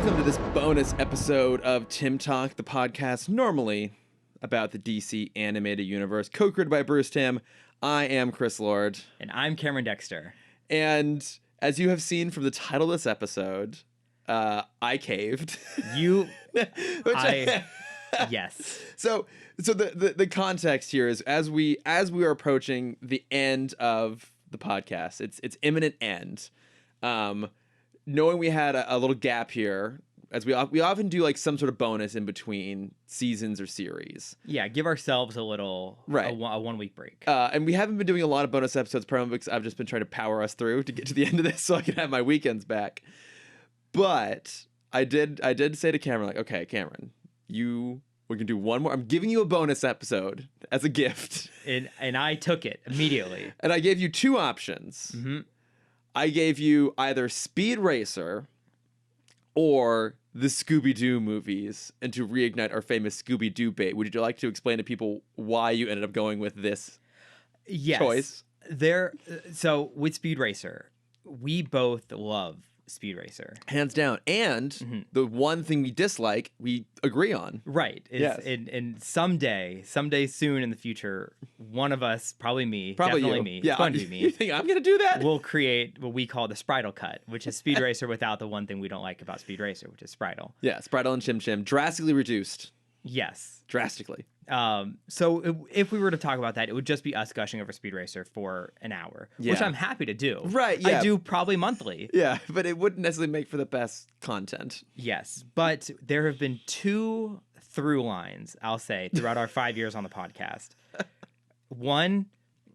Welcome to this bonus episode of Timm Talk, the podcast normally about the DC animated universe, co-created by Bruce Timm. I am Chris Lord. And I'm Cameron Dexter. And as you have seen from the title of this episode, I caved. Yes. So the context here is as we are approaching the end of the podcast, its imminent end. Knowing we had a little gap here, as we often do, like some sort of bonus in between seasons or series. Yeah, give ourselves a little a 1 week break. And we haven't been doing a lot of bonus episodes, probably because I've just been trying to power us through to get to the end of this so I can have my weekends back. But I did say to Cameron, like, okay, Cameron, we can do one more. I'm giving you a bonus episode as a gift. And I took it immediately. And I gave you two options. Mm-hmm. I gave you either Speed Racer or the Scooby-Doo movies, and to reignite our famous Scooby-Doo-Bate. Would you like to explain to people why you ended up going with this choice? So with Speed Racer, we both love Speed Racer. Hands down. And the one thing we dislike, we agree on. Right. Yes. And someday soon in the future, one of us, probably me, Probably definitely you. me, Yeah, it's going to be me. You think I'm going to do that? We'll create what we call the Spritle cut, which is Speed Racer without the one thing we don't like about Speed Racer, which is Spritle. Yeah, Spritle and Chim Chim. Drastically reduced. Yes. Drastically. So if we were to talk about that, it would just be us gushing over Speed Racer for an hour, which I'm happy to do. Right, yeah. I do probably monthly. Yeah, but it wouldn't necessarily make for the best content. Yes, but there have been two through lines, I'll say, throughout our 5 years on the podcast. One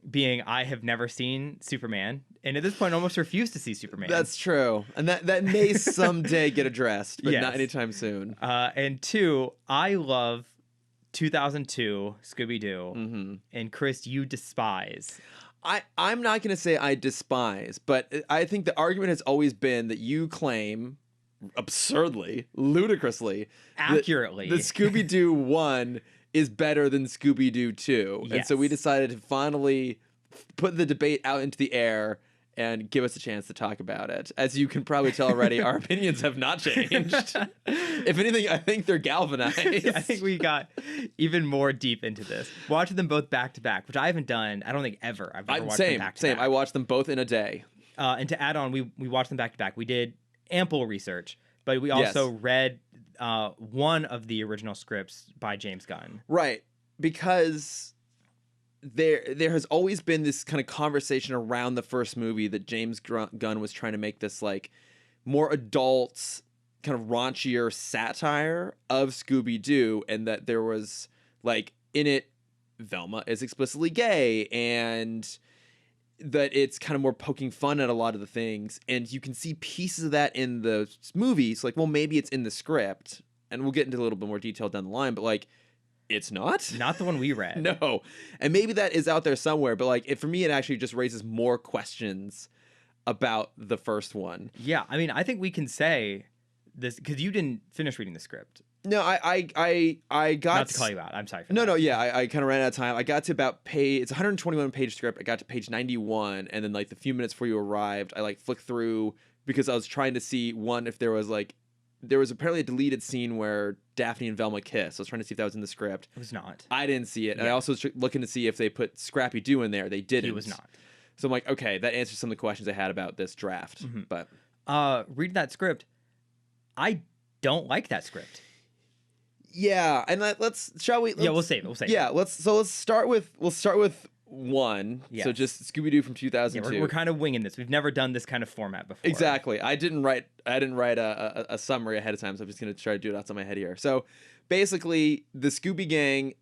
being I have never seen Superman, and at this point almost refuse to see Superman. That's true. And that may someday get addressed, but not anytime soon. And two, I love 2002 Scooby-Doo, and Chris, you despise. I'm not going to say I despise, but I think the argument has always been that you claim, absurdly, ludicrously, accurately, that Scooby-Doo 1 is better than Scooby-Doo 2. Yes. And so we decided to finally put the debate out into the air and give us a chance to talk about it. As you can probably tell already, our opinions have not changed. If anything, I think they're galvanized. I think we got even more deep into this. Watching them both back to back, which I haven't done, I don't think ever. I've never watched them back to back. I watched them both in a day. And to add on, we watched them back to back. We did ample research, but we also read one of the original scripts by James Gunn. Right, because there has always been this kind of conversation around the first movie that James Gunn was trying to make this like more adult, kind of raunchier satire of Scooby-Doo, and that there was like in it Velma is explicitly gay, and that it's kind of more poking fun at a lot of the things, and you can see pieces of that in the movies. Like, well, maybe it's in the script, and we'll get into a little bit more detail down the line, but like, it's not the one we read. No. And maybe that is out there somewhere, but like, for me, it actually just raises more questions about the first one. Yeah, I mean, I think we can say this because you didn't finish reading the script. No, I got... Not to call you out. I'm sorry for that. No, yeah, I kind of ran out of time. I got to about it's a 121 page script. I got to page 91, and then like the few minutes before you arrived, I like flicked through because I was trying to see if there was apparently a deleted scene where Daphne and Velma kiss. I was trying to see if that was in the script. It was not. I didn't see it. Yeah. And I also was looking to see if they put Scrappy-Doo in there. They didn't. He was not. So I'm like, okay, that answers some of the questions I had about this draft. But reading that script, I don't like that script. Yeah, and shall we? We'll save it. Yeah, let's start with one. Yes. So just Scooby-Doo from 2002. Yeah, we're kind of winging this. We've never done this kind of format before. Exactly. I didn't write a summary ahead of time, so I'm just going to try to do it outside my head here. So basically, the Scooby Gang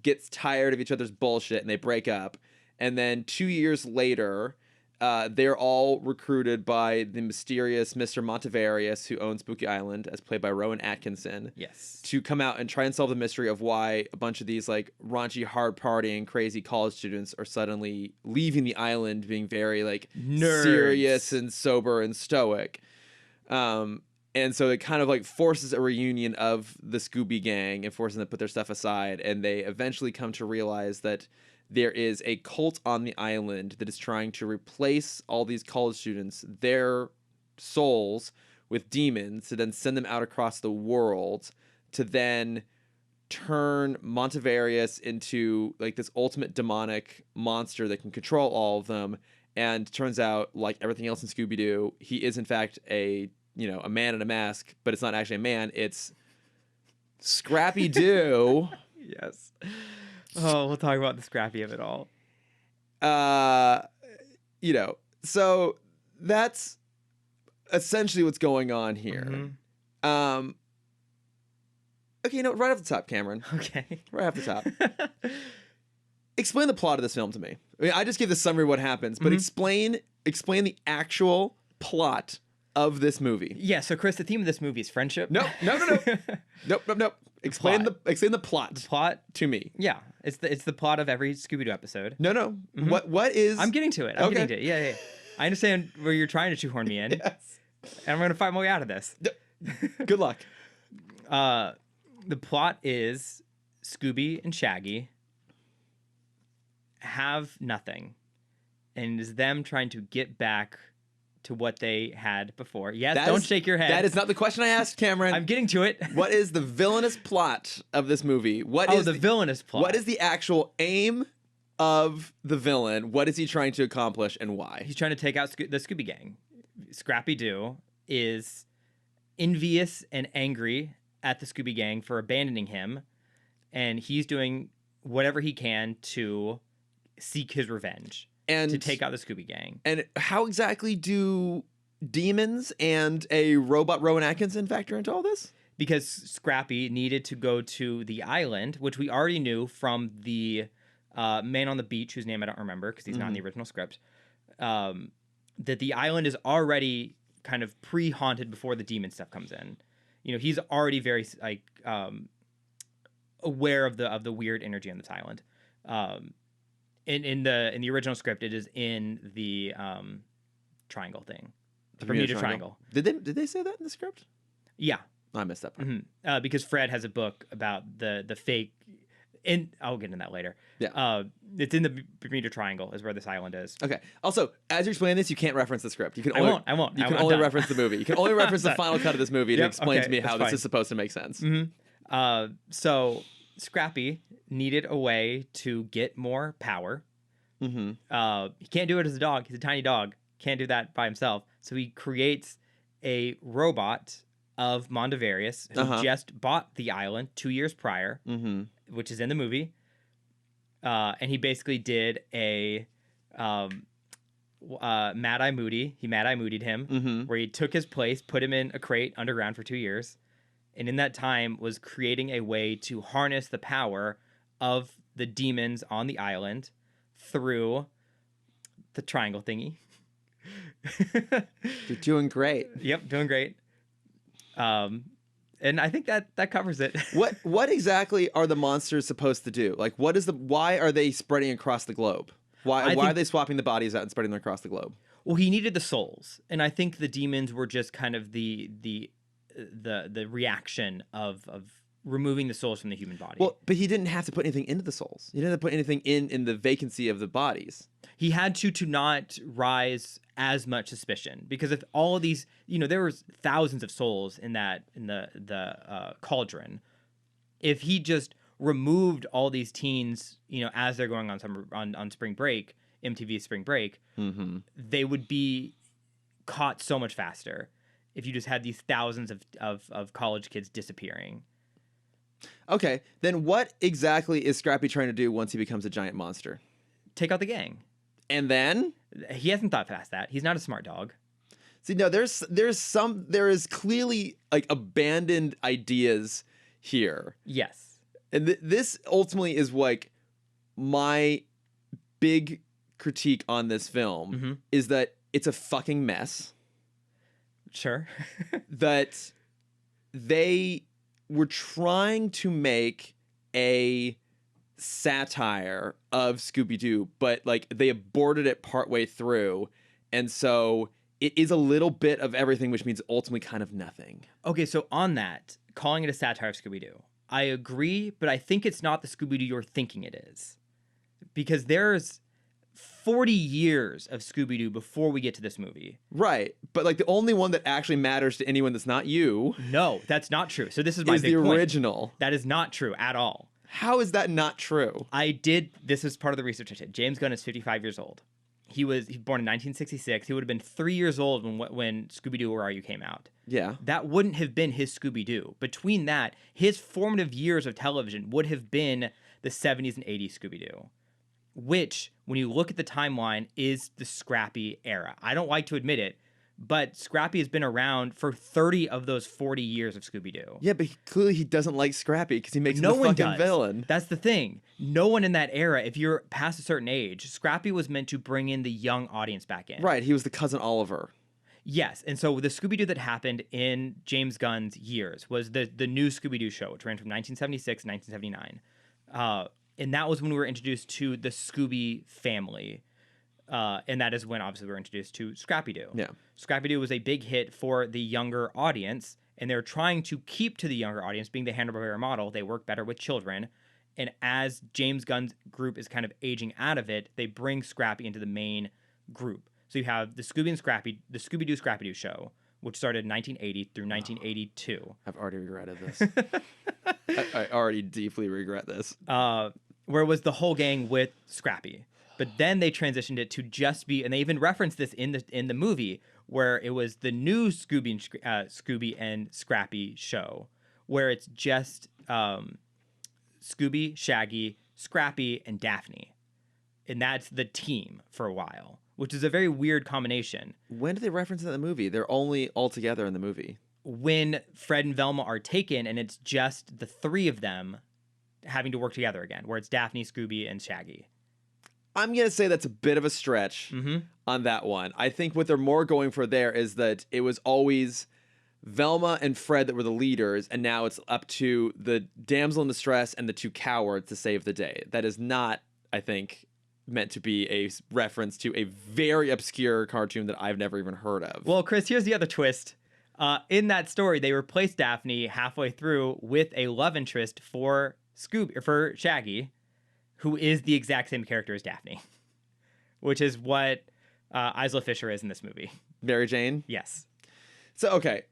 gets tired of each other's bullshit and they break up. And then 2 years later, they're all recruited by the mysterious Mr. Montevarius, who owns Spooky Island, as played by Rowan Atkinson. Yes. To come out and try and solve the mystery of why a bunch of these like raunchy, hard partying, crazy college students are suddenly leaving the island, being very like nerds, serious and sober and stoic. And so it kind of like forces a reunion of the Scooby Gang and forcing them to put their stuff aside. And they eventually come to realize that there is a cult on the island that is trying to replace all these college students, their souls, with demons to then send them out across the world to then turn Montevarious into like this ultimate demonic monster that can control all of them. And turns out, like everything else in Scooby-Doo, he is in fact a man in a mask, but it's not actually a man. It's Scrappy-Doo. Yes. Oh, we'll talk about the Scrappy of it all. So that's essentially what's going on here. Mm-hmm. Okay, right off the top, Cameron. Okay. Right off the top. Explain the plot of this film to me. I mean, I just gave the summary of what happens, but explain the actual plot of this movie. Yeah, so Chris, the theme of this movie is friendship. No. Nope. Explain the plot. The plot to me. Yeah, it's the plot of every Scooby-Doo episode. No. Mm-hmm. What is? I'm getting to it. Yeah. I understand where you're trying to shoehorn me in. Yes. And I'm going to find my way out of this. Good luck. The plot is Scooby and Shaggy have nothing, and it is them trying to get back to what they had before. Yes, don't shake your head. That is not the question I asked, Cameron. I'm getting to it. What is the villainous plot of this movie? What is the villainous plot? What is the actual aim of the villain? What is he trying to accomplish, and why? He's trying to take out the Scooby Gang. Scrappy-Doo is envious and angry at the Scooby Gang for abandoning him, and he's doing whatever he can to seek his revenge and to take out the Scooby Gang. And how exactly do demons and a robot Rowan Atkinson factor into all this? Because Scrappy needed to go to the island, which we already knew from the man on the beach, whose name I don't remember because he's not in the original script, that the island is already kind of pre-haunted before the demon stuff comes in. He's already very aware of the weird energy on this island. In the original script, it is in the triangle thing, the Bermuda Triangle. Did they say that in the script? Yeah, I missed that part. because Fred has a book about the fake. And I'll get into that later. Yeah, it's in the Bermuda Triangle is where this island is. Okay. Also, as you're explaining this, you can't reference the script. I won't. You can only reference the movie. You can only reference the final cut of this movie to explain to me how this is supposed to make sense. So Scrappy needed a way to get more power. He can't do it as a dog. He's a tiny dog. Can't do that by himself. So he creates a robot of Montevarious who just bought the island 2 years prior, which is in the movie. And he basically did a Mad-Eye Moody. He Mad-Eye Moodied him, where he took his place, put him in a crate underground for 2 years, and in that time was creating a way to harness the power of the demons on the island through the triangle thingy. You're doing great. Yep, doing great. And I think that covers it. What exactly are the monsters supposed to do? Like, why are they spreading across the globe? Why are they swapping the bodies out and spreading them across the globe? Well, he needed the souls, and I think the demons were just kind of the reaction of removing the souls from the human body. Well, but he didn't have to put anything into the souls. He didn't have to put anything in the vacancy of the bodies. He had to not rise as much suspicion, because if all of these, there was thousands of souls in the cauldron. If he just removed all these teens, as they're going on spring break, MTV spring break, they would be caught so much faster if you just had these thousands of college kids disappearing. Okay, then what exactly is Scrappy trying to do once he becomes a giant monster? Take out the gang. And then? He hasn't thought past that. He's not a smart dog. See, no, there is clearly like abandoned ideas here. Yes. And this ultimately is like my big critique on this film is that it's a fucking mess. Sure. That they were trying to make a satire of Scooby-Doo, but like they aborted it partway through, and so it is a little bit of everything, which means ultimately kind of nothing. Okay, so on that, calling it a satire of Scooby-Doo, I agree, but I think it's not the Scooby-Doo you're thinking it is, because there's 40 years of Scooby-Doo before we get to this movie. Right. But like the only one that actually matters to anyone that's not you. No, that's not true. So this is my is big the point. original. That is not true at all. How is that not true? This is part of the research I did. James Gunn is 55 years old. He was born in 1966. He would have been 3 years old when Scooby-Doo Where Are You came out. Yeah. That wouldn't have been his Scooby-Doo. Between that, his formative years of television would have been the 70s and 80s Scooby-Doo, which, when you look at the timeline, is the Scrappy era. I don't like to admit it, but Scrappy has been around for 30 of those 40 years of Scooby-Doo. Yeah, but clearly he doesn't like Scrappy because he makes him No the one fucking does. villain. That's the thing. No one in that era, if you're past a certain age, Scrappy was meant to bring in the young audience back in. Right, he was the cousin Oliver. Yes, and so the Scooby-Doo that happened in James Gunn's years was the new Scooby-Doo show, which ran from 1976 to 1979. And that was when we were introduced to the Scooby family. And that is when, obviously, we were introduced to Scrappy-Doo. Yeah. Scrappy-Doo was a big hit for the younger audience, and they're trying to keep to the younger audience, being the Hanna-Barbera model. They work better with children. And as James Gunn's group is kind of aging out of it, they bring Scrappy into the main group. So you have the the Scooby-Doo Scrappy-Doo show, which started in 1980 through 1982. I've already regretted this. I already deeply regret this. Where it was the whole gang with Scrappy. But then they transitioned it to just be, and they even referenced this in the movie, where it was the new Scooby and Scrappy show, where it's just Scooby, Shaggy, Scrappy, and Daphne. And that's the team for a while, which is a very weird combination. When do they reference it in the movie? They're only all together in the movie. When Fred and Velma are taken, and it's just the three of them having to work together again, where it's Daphne, Scooby, and Shaggy. I'm going to say that's a bit of a stretch on that one. I think what they're more going for there is that it was always Velma and Fred that were the leaders, and now it's up to the damsel in distress and the two cowards to save the day. That is not, I think, meant to be a reference to a very obscure cartoon that I've never even heard of. Well, Chris, here's the other twist. In that story, they replaced Daphne halfway through with a love interest for Shaggy, who is the exact same character as Daphne, which is what Isla Fisher is in this movie. Mary Jane? Yes. So, okay.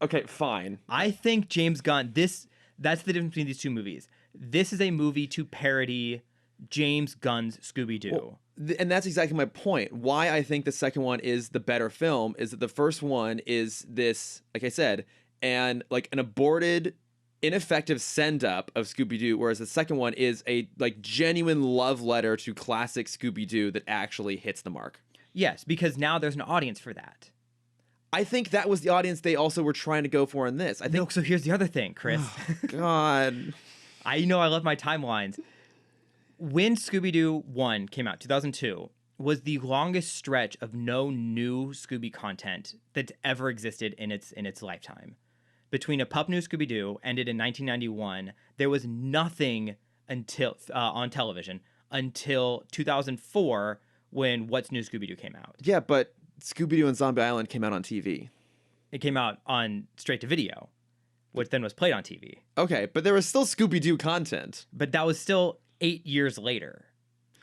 Okay, fine. I think James Gunn, that's the difference between these two movies. This is a movie to parody James Gunn's Scooby-Doo. Well, and that's exactly my point. Why I think the second one is the better film is that the first one is this, like I said, and like an aborted, ineffective send-up of Scooby-Doo, whereas the second one is a like genuine love letter to classic Scooby-Doo that actually hits the mark. Yes, because now there's an audience for that. I think that was the audience they also were trying to go for in this. I think. No, so here's the other thing, Chris. Oh, God. I love my timelines. When Scooby-Doo 1 came out, 2002, was the longest stretch of no new Scooby content that ever existed in its lifetime. Between A Pup New Scooby-Doo ended in 1991, there was nothing until on television until 2004 when What's New Scooby-Doo came out. Yeah, but Scooby-Doo and Zombie Island came out on TV. It came out on straight to video, which then was played on TV. Okay, but there was still Scooby-Doo content. But that was still 8 years later.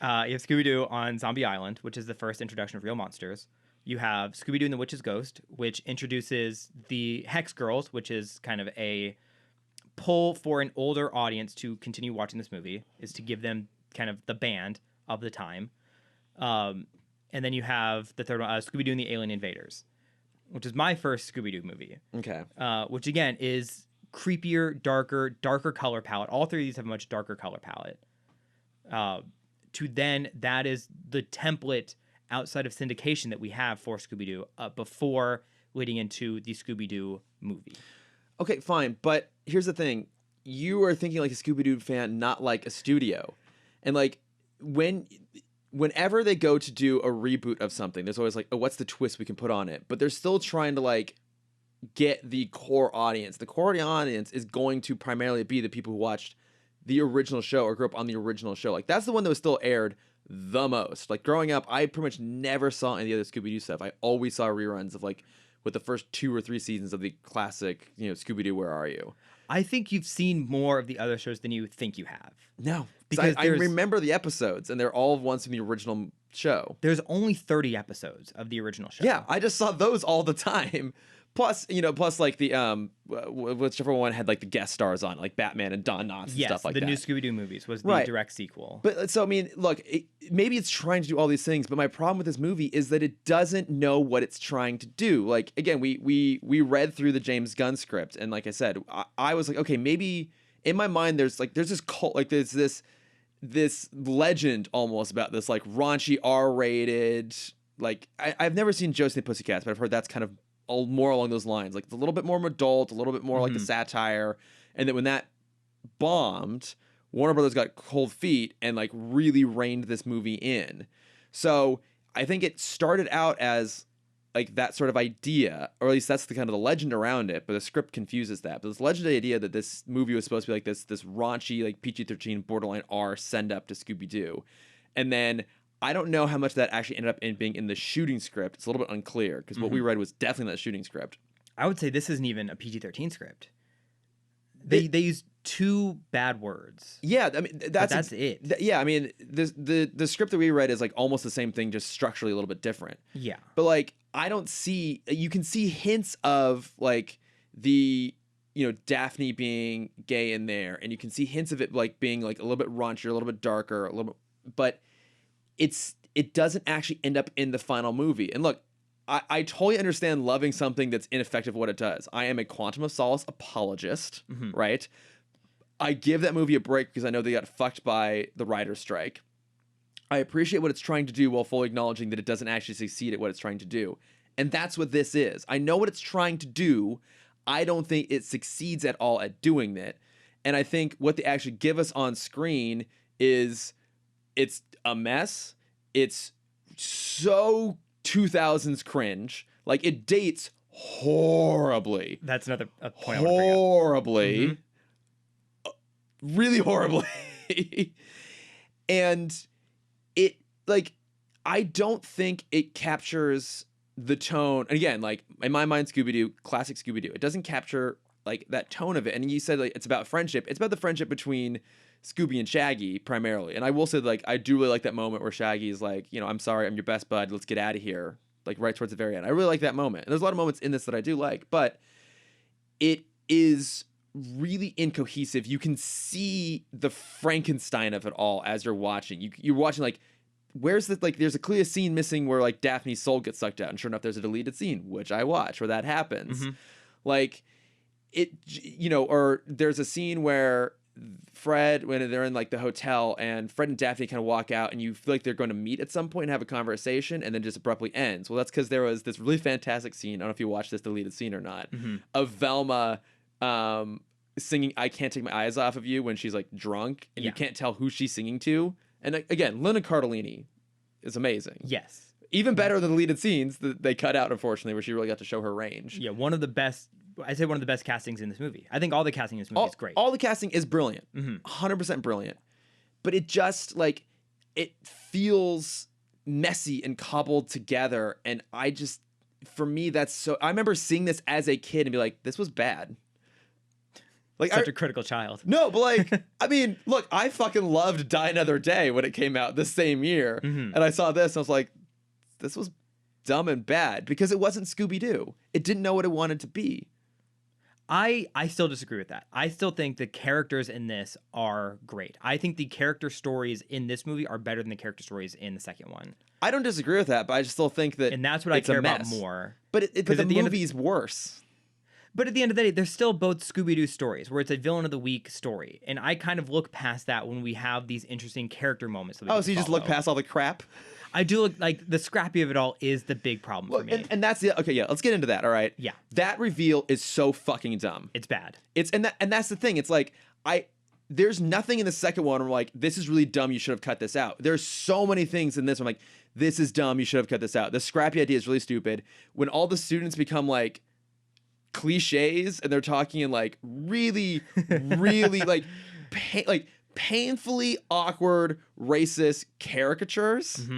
You have Scooby-Doo on Zombie Island, which is the first introduction of real monsters. You have Scooby-Doo and the Witch's Ghost, which introduces the Hex Girls, which is kind of a pull for an older audience to continue watching this movie, is to give them kind of the band of the time. And then you have the third one, Scooby-Doo and the Alien Invaders, which is my first Scooby-Doo movie. Okay. Which, again, is creepier, darker color palette. All three of these have a much darker color palette. That is the template outside of syndication that we have for Scooby-Doo before leading into the Scooby-Doo movie. Okay, fine. But here's the thing. You are thinking like a Scooby-Doo fan, not like a studio. And like whenever they go to do a reboot of something, there's always like, oh, what's the twist we can put on it? But they're still trying to like get the core audience. The core audience is going to primarily be the people who watched the original show or grew up on the original show. Like that's the one that was still aired the most. Like growing up, I pretty much never saw any other Scooby-Doo stuff. I always saw reruns of like with the first 2 or 3 seasons of the classic, Scooby-Doo, Where Are You? I think you've seen more of the other shows than you think you have. No. Because I remember the episodes, and they're all ones from the original show. There's only 30 episodes of the original show. Yeah, I just saw those all the time. Plus, like the whichever one had like the guest stars on, like Batman and Don Knotts and stuff like that. The new Scooby-Doo movies was the direct sequel. But so I mean, look, maybe it's trying to do all these things, but my problem with this movie is that it doesn't know what it's trying to do. Like again, we read through the James Gunn script, and like I said, I was like, okay, maybe in my mind there's this cult, like there's this legend almost about this like raunchy R-rated, like I've never seen Josie and the Pussycats, but I've heard that's kind of more along those lines. Like it's a little bit more adult, a little bit more like a satire. And then when that bombed, Warner Brothers got cold feet and like really reined this movie in. So I think it started out as like that sort of idea, or at least that's the kind of the legend around it, but the script confuses that. But this legendary idea that this movie was supposed to be like this raunchy, like PG-13 borderline R send up to Scooby-Doo. And then I don't know how much of that actually ended up being in the shooting script. It's a little bit unclear because what we read was definitely not the shooting script. I would say this isn't even a PG-13 script. They use 2 bad words. Yeah, I mean that's it. Yeah, I mean the script that we read is like almost the same thing, just structurally a little bit different. Yeah, but like I don't see. You can see hints of like the Daphne being gay in there, and you can see hints of it like being like a little bit raunchier, a little bit darker, a little bit, but it doesn't actually end up in the final movie. And look, I totally understand loving something that's ineffective at what it does. I am a Quantum of Solace apologist, right? I give that movie a break because I know they got fucked by the writer's strike. I appreciate what it's trying to do while fully acknowledging that it doesn't actually succeed at what it's trying to do. And that's what this is. I know what it's trying to do. I don't think it succeeds at all at doing that. And I think what they actually give us on screen is it's a mess. It's so 2000s cringe. Like it dates horribly. That's another point horribly. Really horribly. And it like I don't think it captures the tone. And again, like in my mind, Scooby-Doo, classic Scooby-Doo, it doesn't capture like that tone of it. And you said like it's about friendship. It's about the friendship between Scooby and Shaggy primarily. And I will say like I do really like that moment where Shaggy is like, I'm sorry, I'm your best bud, let's get out of here. Like right towards the very end. I really like that moment. And there's a lot of moments in this that I do like, but it is really incohesive. You can see the Frankenstein of it all as you're watching. You're watching like, where's the like? There's a clear scene missing where like Daphne's soul gets sucked out, and sure enough, there's a deleted scene which I watch where that happens. Like it, or there's a scene where Fred, when they're in like the hotel, and Fred and Daphne kind of walk out, and you feel like they're going to meet at some point and have a conversation, and then just abruptly ends. Well, that's because there was this really fantastic scene. I don't know if you watched this deleted scene or not, of Velma singing "I Can't Take My Eyes Off of You" when she's like drunk, and you can't tell who she's singing to. And again, Linda Cardellini is amazing. Yes. Even better than the deleted scenes that they cut out, unfortunately, where she really got to show her range. Yeah, one of the best castings in this movie. I think all the casting in this movie is great. All the casting is brilliant. 100% brilliant. But it just, like, it feels messy and cobbled together. And for me, that's so... I remember seeing this as a kid and be like, this was bad. Like Such a critical child. No, but like, I mean, look, I fucking loved Die Another Day when it came out this same year. And I saw this and I was like, this was dumb and bad because it wasn't Scooby-Doo. It didn't know what it wanted to be. I still disagree with that. I still think the characters in this are great. I think the character stories in this movie are better than the character stories in the second one. I don't disagree with that, but I just still think that and that's what I care about more. But the movie's worse. But at the end of the day, they're still both Scooby-Doo stories where it's a villain of the week story. And I kind of look past that when we have these interesting character moments. So you just look past all the crap? I do look like the scrappy of it all is the big problem for me. And that's the... Okay, yeah, let's get into that, all right? Yeah. That reveal is so fucking dumb. It's bad. And that's the thing. It's like, there's nothing in the second one where I'm like, this is really dumb, you should have cut this out. There's so many things in this where I'm like, this is dumb, you should have cut this out. The scrappy idea is really stupid. When all the students become like cliches and they're talking in like really like painfully awkward racist caricatures.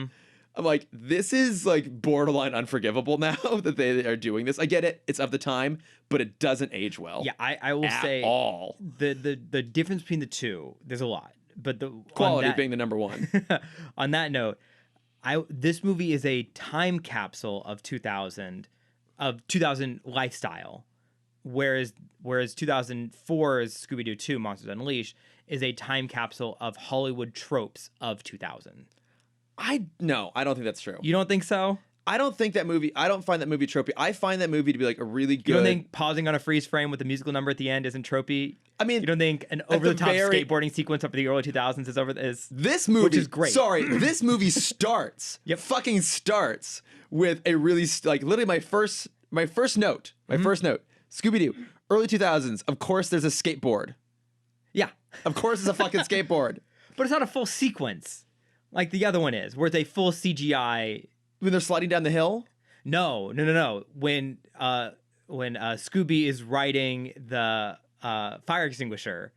I'm like, this is like borderline unforgivable now that they are doing this. I get it, it's of the time, but it doesn't age well. Yeah, I will say all the difference between the two, there's a lot. Quality being the number one. On that note, this movie is a time capsule of 2000 lifestyle, whereas 2004's Scooby-Doo 2 Monsters Unleashed is a time capsule of Hollywood tropes of 2000. No, I don't think that's true. You don't think so? I don't find that movie tropey. I find that movie to be like a really good. You don't think pausing on a freeze frame with a musical number at the end isn't tropey? I mean, you don't think an over-the-top skateboarding sequence of the early 2000s is this movie, which is great. Sorry, this movie starts. Fucking starts with a really literally my first note. Scooby-Doo, early 2000s. Of course, there's a skateboard. Yeah, of course, it's a fucking skateboard. But it's not a full sequence like the other one is, where it's a full CGI. When they're sliding down the hill? No. When Scooby is riding the fire extinguisher,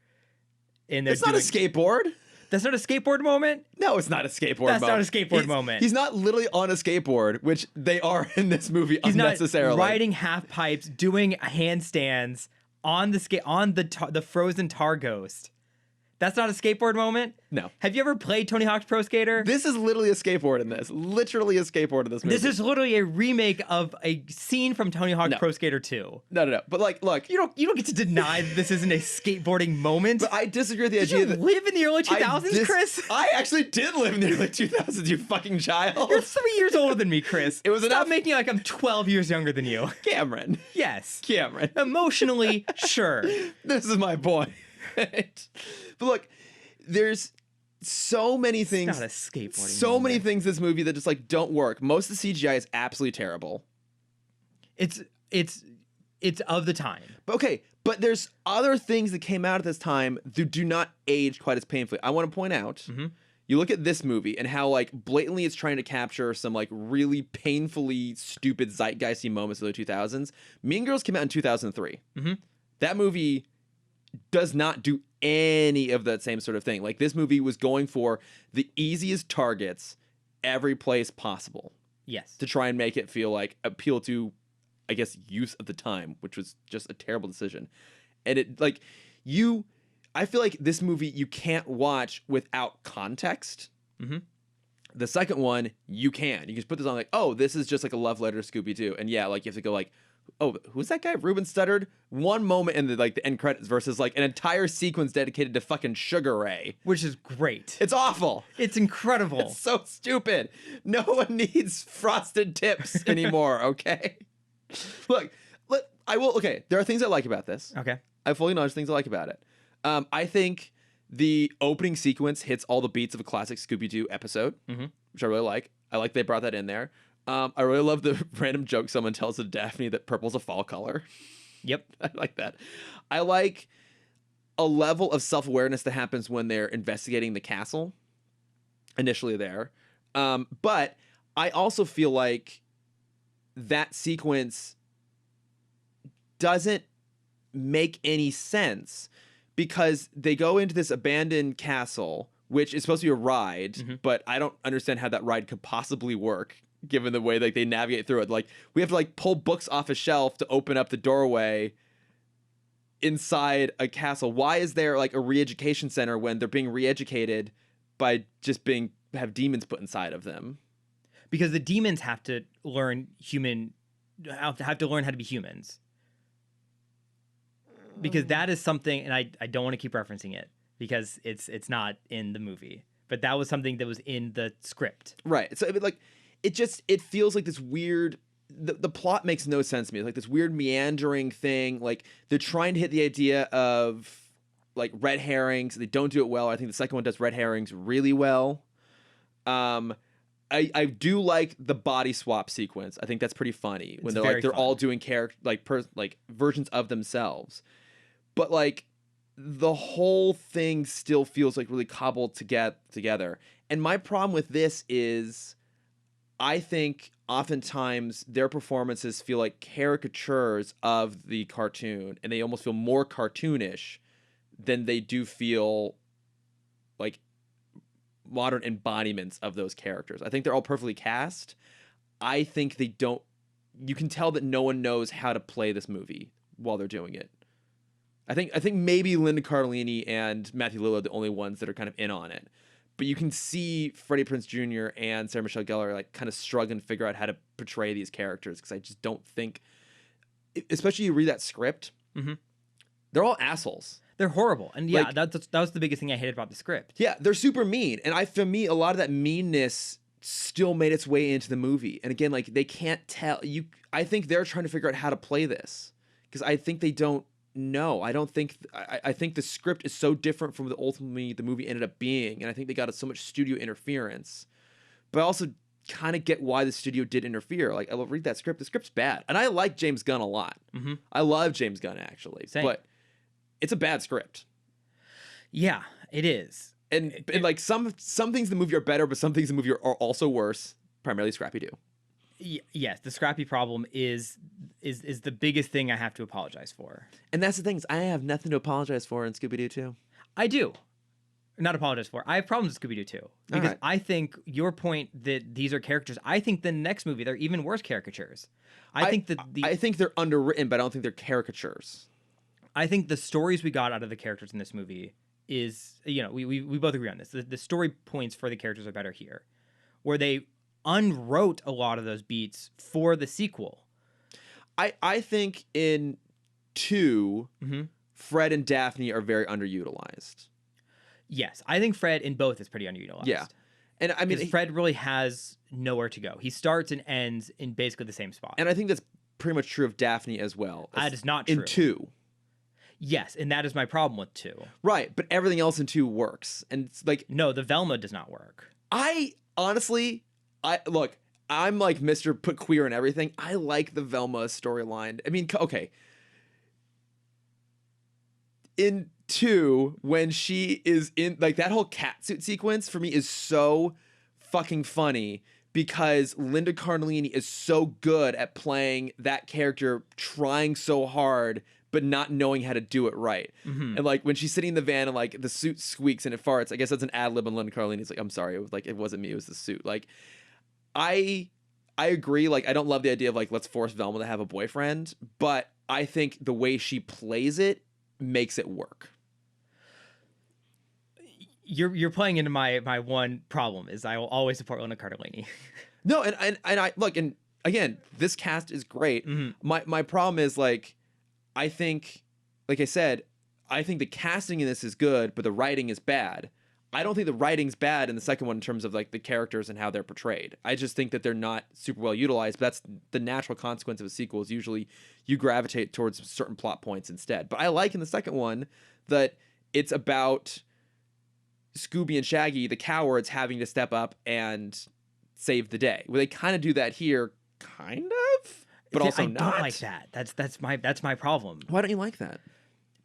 it's not a skateboard. That's not a skateboard moment? No, it's not a skateboard moment. That's not a skateboard moment. He's not literally on a skateboard, which they are in this movie unnecessarily. He's not riding half pipes, doing handstands on the frozen tar ghost. That's not a skateboard moment? No. Have you ever played Tony Hawk's Pro Skater? This is literally a skateboard in this. Literally a skateboard in this movie. This is literally a remake of a scene from Tony Hawk's Pro Skater 2. No. But look. You don't get to deny that this isn't a skateboarding moment. But I disagree with the idea that... Did you live in the early 2000s, Chris? I actually did live in the early 2000s, you fucking child. You're 3 years older than me, Chris. Stop making like I'm 12 years younger than you. Cameron. Yes. Cameron. Emotionally, sure. This is my point. But look... There's so many things. It's not a skateboarding. So many things in this movie that just don't work. Most of the CGI is absolutely terrible. It's of the time. But there's other things that came out at this time that do not age quite as painfully. I want to point out. You look at this movie and how blatantly it's trying to capture some really painfully stupid zeitgeisty moments of the 2000s. Mean Girls came out in 2003. That movie does not do any of that same sort of thing. This movie was going for the easiest targets every place possible. Yes. To try and make it feel appeal to, I guess, youth of the time, which was just a terrible decision. And I feel like this movie you can't watch without context. The second one, you can. You can just put this on oh, this is just a love letter to Scooby-Doo. And yeah, you have to go oh, who's that guy? Ruben Studdard? One moment in the end credits versus an entire sequence dedicated to fucking Sugar Ray. Which is great. It's awful. It's incredible. It's so stupid. No one needs frosted tips anymore, okay? Look, there are things I like about this. Okay. I fully acknowledge things I like about it. I think the opening sequence hits all the beats of a classic Scooby-Doo episode, which I really like. I like they brought that in there. I really love the random joke someone tells to Daphne that purple's a fall color. Yep. I like that. I like a level of self-awareness that happens when they're investigating the castle initially there. But I also feel like that sequence doesn't make any sense because they go into this abandoned castle, which is supposed to be a ride, but I don't understand how that ride could possibly work. Given the way they navigate through it, we have to pull books off a shelf to open up the doorway inside a castle. Why is there a re-education center when they're being re-educated by just have demons put inside of them? Because the demons have to learn how to be humans. Because that is something, and I don't want to keep referencing it because it's not in the movie, but that was something that was in the script. Right. So it feels like this weird, the plot makes no sense to me. It's this weird meandering thing. They're trying to hit the idea of red herrings. They don't do it well. I think the second one does red herrings really well. I do like the body swap sequence. I think that's pretty funny when they're all doing versions of themselves. But the whole thing still feels really cobbled together. And my problem with this is I think oftentimes their performances feel like caricatures of the cartoon, and they almost feel more cartoonish than they do feel like modern embodiments of those characters. I think they're all perfectly cast. I think they don't... You can tell that no one knows how to play this movie while they're doing it. I think maybe Linda Cardellini and Matthew Lillard are the only ones that are kind of in on it. But you can see Freddie Prinze Jr. and Sarah Michelle Gellar like kind of struggling to figure out how to portray these characters, because I just don't think, especially you read that script, they're all assholes. They're horrible. And yeah, Like, that was the biggest thing I hated about the script. Yeah, they're super mean. And for me, a lot of that meanness still made its way into the movie. And again, like, they can't tell you. I think they're trying to figure out how to play this, because I think they don't know. I think the script is so different from what ultimately the movie ended up being. And I think they got so much studio interference. But I also kind of get why the studio did interfere. Like, I will read that script. The script's bad. And I like James Gunn a lot. I love James Gunn, actually. Same. But it's a bad script. Yeah, it is. And like some things in the movie are better, but some things in the movie are also worse. Primarily Scrappy-Doo. Yes, the Scrappy problem is the biggest thing I have to apologize for. And that's the thing, is I have nothing to apologize for in Scooby-Doo 2. I do. Not apologize for. I have problems with Scooby-Doo 2. Because I think your point that these are caricatures, I think the next movie, they're even worse caricatures. I think they're underwritten, but I don't think they're caricatures. I think the stories we got out of the characters in this movie is, we both agree on this. The story points for the characters are better here, where they unwrote a lot of those beats for the sequel. I think in 2, Fred and Daphne are very underutilized. Yes, I think Fred in both is pretty underutilized. Yeah. And I mean, Fred really has nowhere to go. He starts and ends in basically the same spot. And I think that's pretty much true of Daphne as well. That is not true. In 2. Yes, and that is my problem with 2. Right, but everything else in 2 works. And it's like, no, the Velma does not work. Honestly, I'm like Mr. Put Queer and everything. I like the Velma storyline. I mean, okay. In 2, when she is in, like, that whole catsuit sequence for me is so fucking funny, because Linda Cardellini is so good at playing that character, trying so hard but not knowing how to do it right. And like when she's sitting in the van and like the suit squeaks and it farts, I guess that's an ad lib on Linda Cardellini's like, I'm sorry, it wasn't me, it was the suit. Like, I agree, like, I don't love the idea of like, let's force Velma to have a boyfriend, but I think the way she plays it makes it work. You're playing into my one problem is I will always support Linda Cardellini. No, and I look, and again, this cast is great. My problem is, like, I think, like I said, I think the casting in this is good, but the writing is bad. I don't think the writing's bad in the second one in terms of like the characters and how they're portrayed. I just think that they're not super well utilized, but that's the natural consequence of a sequel, is usually you gravitate towards certain plot points instead. But I like in the second one that it's about Scooby and Shaggy, the cowards, having to step up and save the day. Well, they kind of do that here, kind of, but also not. I don't like that. That's my problem. Why don't you like that?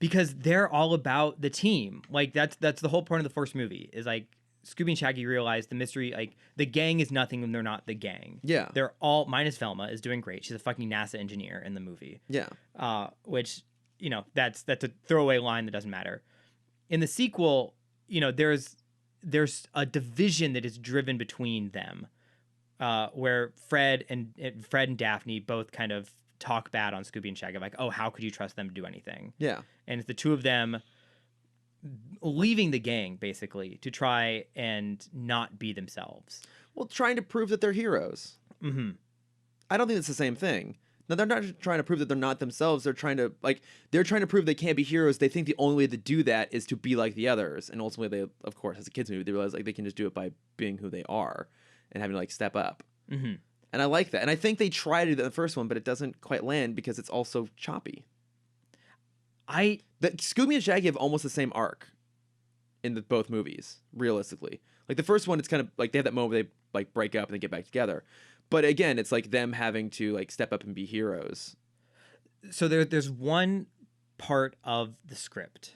Because they're all about the team. Like that's the whole point of the first movie, is like Scooby and Shaggy realize the mystery, like the gang is nothing when they're not the gang. Yeah. They're all, minus Velma is doing great. She's a fucking NASA engineer in the movie. Yeah. Which, that's a throwaway line that doesn't matter. In the sequel, there's a division that is driven between them, where Fred and Daphne both kind of talk bad on Scooby and Shaggy, like, oh, how could you trust them to do anything? Yeah. And it's the two of them leaving the gang, basically, to try and not be themselves. Well, trying to prove that they're heroes. I don't think it's the same thing. No, they're not trying to prove that they're not themselves. They're trying to prove they can't be heroes. They think the only way to do that is to be like the others. And ultimately, they, of course, as a kids movie, they realize like they can just do it by being who they are and having to like step up. And I like that. And I think they try to do that in the first one, but it doesn't quite land because it's also choppy. Scooby and Shaggy have almost the same arc in both movies, realistically. Like the first one, it's kind of like they have that moment where they like break up and they get back together. But again, it's like them having to like step up and be heroes. So there's one part of the script,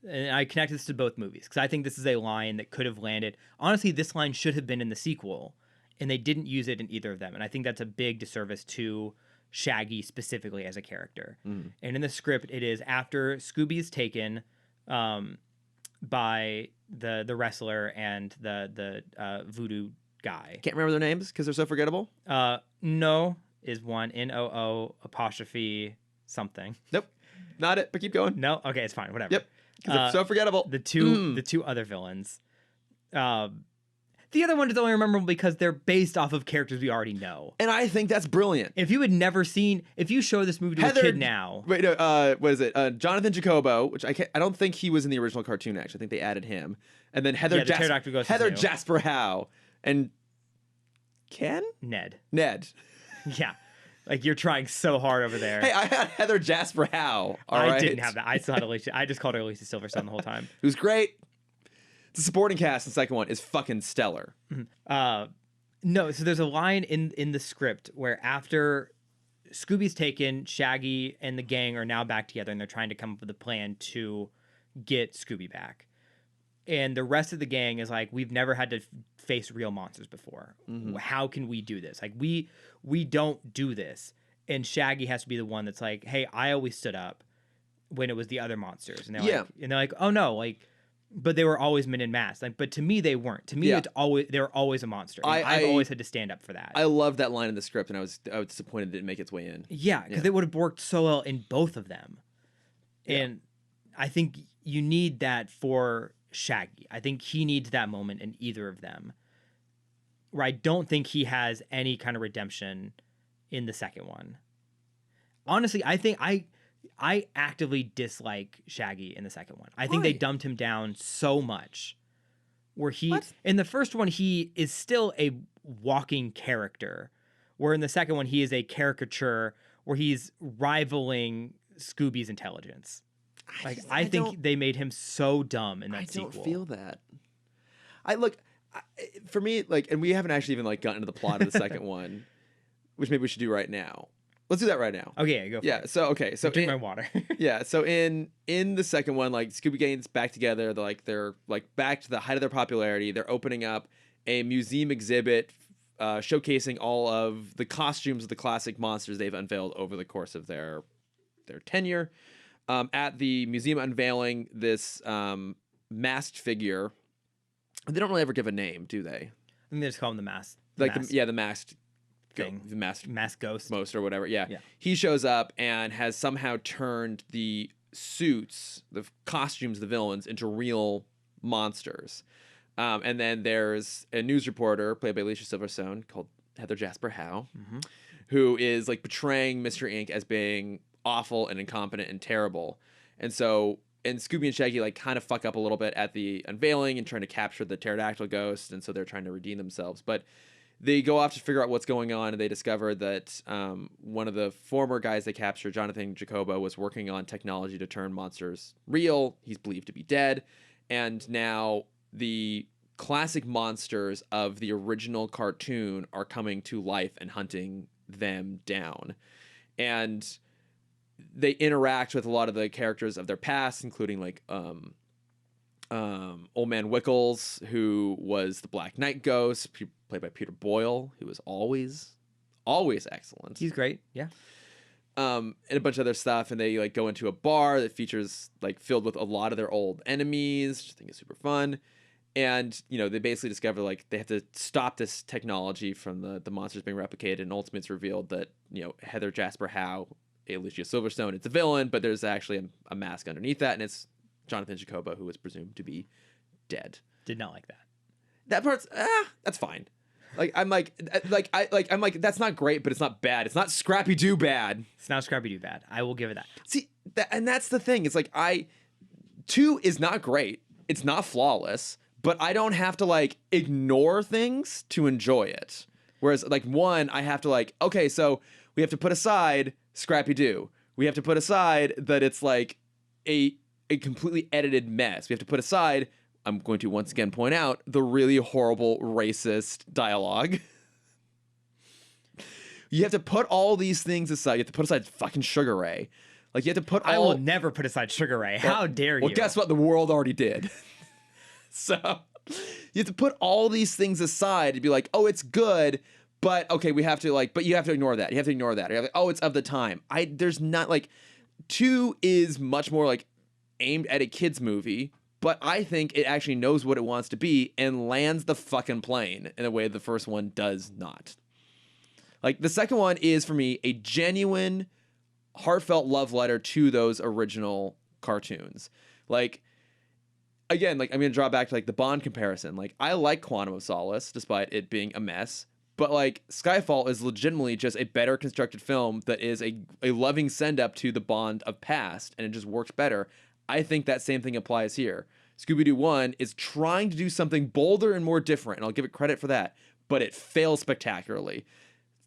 and I connect this to both movies because I think this is a line that could have landed. Honestly, this line should have been in the sequel, and they didn't use it in either of them. And I think that's a big disservice to Shaggy specifically as a character. And in the script, it is after Scooby is taken by the wrestler and the voodoo guy. Can't remember their names because they're so forgettable. No is one, Noo apostrophe something. Nope. Not it, but keep going. No? Okay, it's fine. Whatever. Yep. Because it's so forgettable. The two other villains. The other one is only memorable because they're based off of characters we already know. And I think that's brilliant. If you show this movie to a kid now. Wait, no, what is it? Jonathan Jacobo, which I don't think he was in the original cartoon, actually. I think they added him. And then Heather Jasper Howe. And Ken? Ned. Yeah. Like, you're trying so hard over there. Hey, I had Heather Jasper Howe. I didn't have that. I still had Alicia. I just called her Alicia Silverstone the whole time. It was great. The supporting cast in the second one is fucking stellar. No, so there's a line in the script where after Scooby's taken, Shaggy and the gang are now back together and they're trying to come up with a plan to get Scooby back. And the rest of the gang is like, we've never had to face real monsters before. How can we do this? Like, we don't do this. And Shaggy has to be the one that's like, hey, I always stood up when it was the other monsters. And they're like, oh no, like, but they were always men in masks. Like, but to me, they weren't. To me, they were always a monster. I've always had to stand up for that. I love that line in the script, and I was disappointed it didn't make its way in. Yeah, because it would have worked so well in both of them. And I think you need that for Shaggy. I think he needs that moment in either of them. Where I don't think he has any kind of redemption in the second one. Honestly, I think I actively dislike Shaggy in the second one. I think they dumped him down so much. Where in the first one, he is still a walking character. Where in the second one, he is a caricature where he's rivaling Scooby's intelligence. Like, I think they made him so dumb in that sequel. I don't feel that. For me, like, and we haven't actually even like gotten into the plot of the second one, which maybe we should do right now. Let's do that right now. Okay, go for it. So drink my water. So in the second one, like, Scooby Gang's back together. They're back to the height of their popularity. They're opening up a museum exhibit showcasing all of the costumes of the classic monsters they've unveiled over the course of their tenure. At the museum unveiling, this masked figure. They don't really ever give a name, do they? I think they just call him the masked. The masked thing. The masked ghost. Most or whatever. Yeah. He shows up and has somehow turned the suits, the costumes, the villains, into real monsters. And then there's a news reporter played by Alicia Silverstone called Heather Jasper Howe, who is like portraying Mr. Inc. as being awful and incompetent and terrible. And Scooby and Shaggy like kind of fuck up a little bit at the unveiling and trying to capture the pterodactyl ghost, and so they're trying to redeem themselves. But they go off to figure out what's going on, and they discover that one of the former guys they captured, Jonathan Jacobo, was working on technology to turn monsters real. He's believed to be dead, and now the classic monsters of the original cartoon are coming to life and hunting them down. And they interact with a lot of the characters of their past, including like Old Man Wickles, who was the Black Knight ghost, played by Peter Boyle, who was always excellent. He's great, yeah. And a bunch of other stuff, and they like go into a bar that features like filled with a lot of their old enemies, which I think is super fun. And they basically discover like they have to stop this technology from the monsters being replicated, and ultimately it's revealed that Heather Jasper Howe, Alicia Silverstone, it's a villain, but there's actually a mask underneath that, and it's Jonathan Jacobo, who was presumed to be dead. Did not like that. That part's that's fine. I'm like that's not great, but it's not bad. It's not Scooby-Doo-Bate. It's not Scooby-Doo-Bate. I will give it that. See, and that's the thing. It's like 2 is not great. It's not flawless, but I don't have to like ignore things to enjoy it. Whereas like 1, I have to like, okay, so we have to put aside Scrappy-Doo. We have to put aside that it's like a completely edited mess. We have to put aside, I'm going to once again point out, the really horrible racist dialogue. You have to put all these things aside. You have to put aside fucking Sugar Ray. Like, you have to put I will never put aside Sugar Ray. How dare you? Well, guess what? The world already did. So you have to put all these things aside and be like, oh, it's good, but okay, we have to like, but you have to ignore that. You have to ignore that. You're like, oh, it's of the time. There's not like 2 is much more like aimed at a kid's movie, but I think it actually knows what it wants to be and lands the fucking plane in a way the first one does not. Like, the second one is for me a genuine heartfelt love letter to those original cartoons. Like, again, like I'm gonna draw back to like the Bond comparison. Like, I like Quantum of Solace despite it being a mess, but like Skyfall is legitimately just a better constructed film that is a loving send up to the Bond of past, and it just works better. I think that same thing applies here. Scooby-Doo 1 is trying to do something bolder and more different, and I'll give it credit for that, but it fails spectacularly.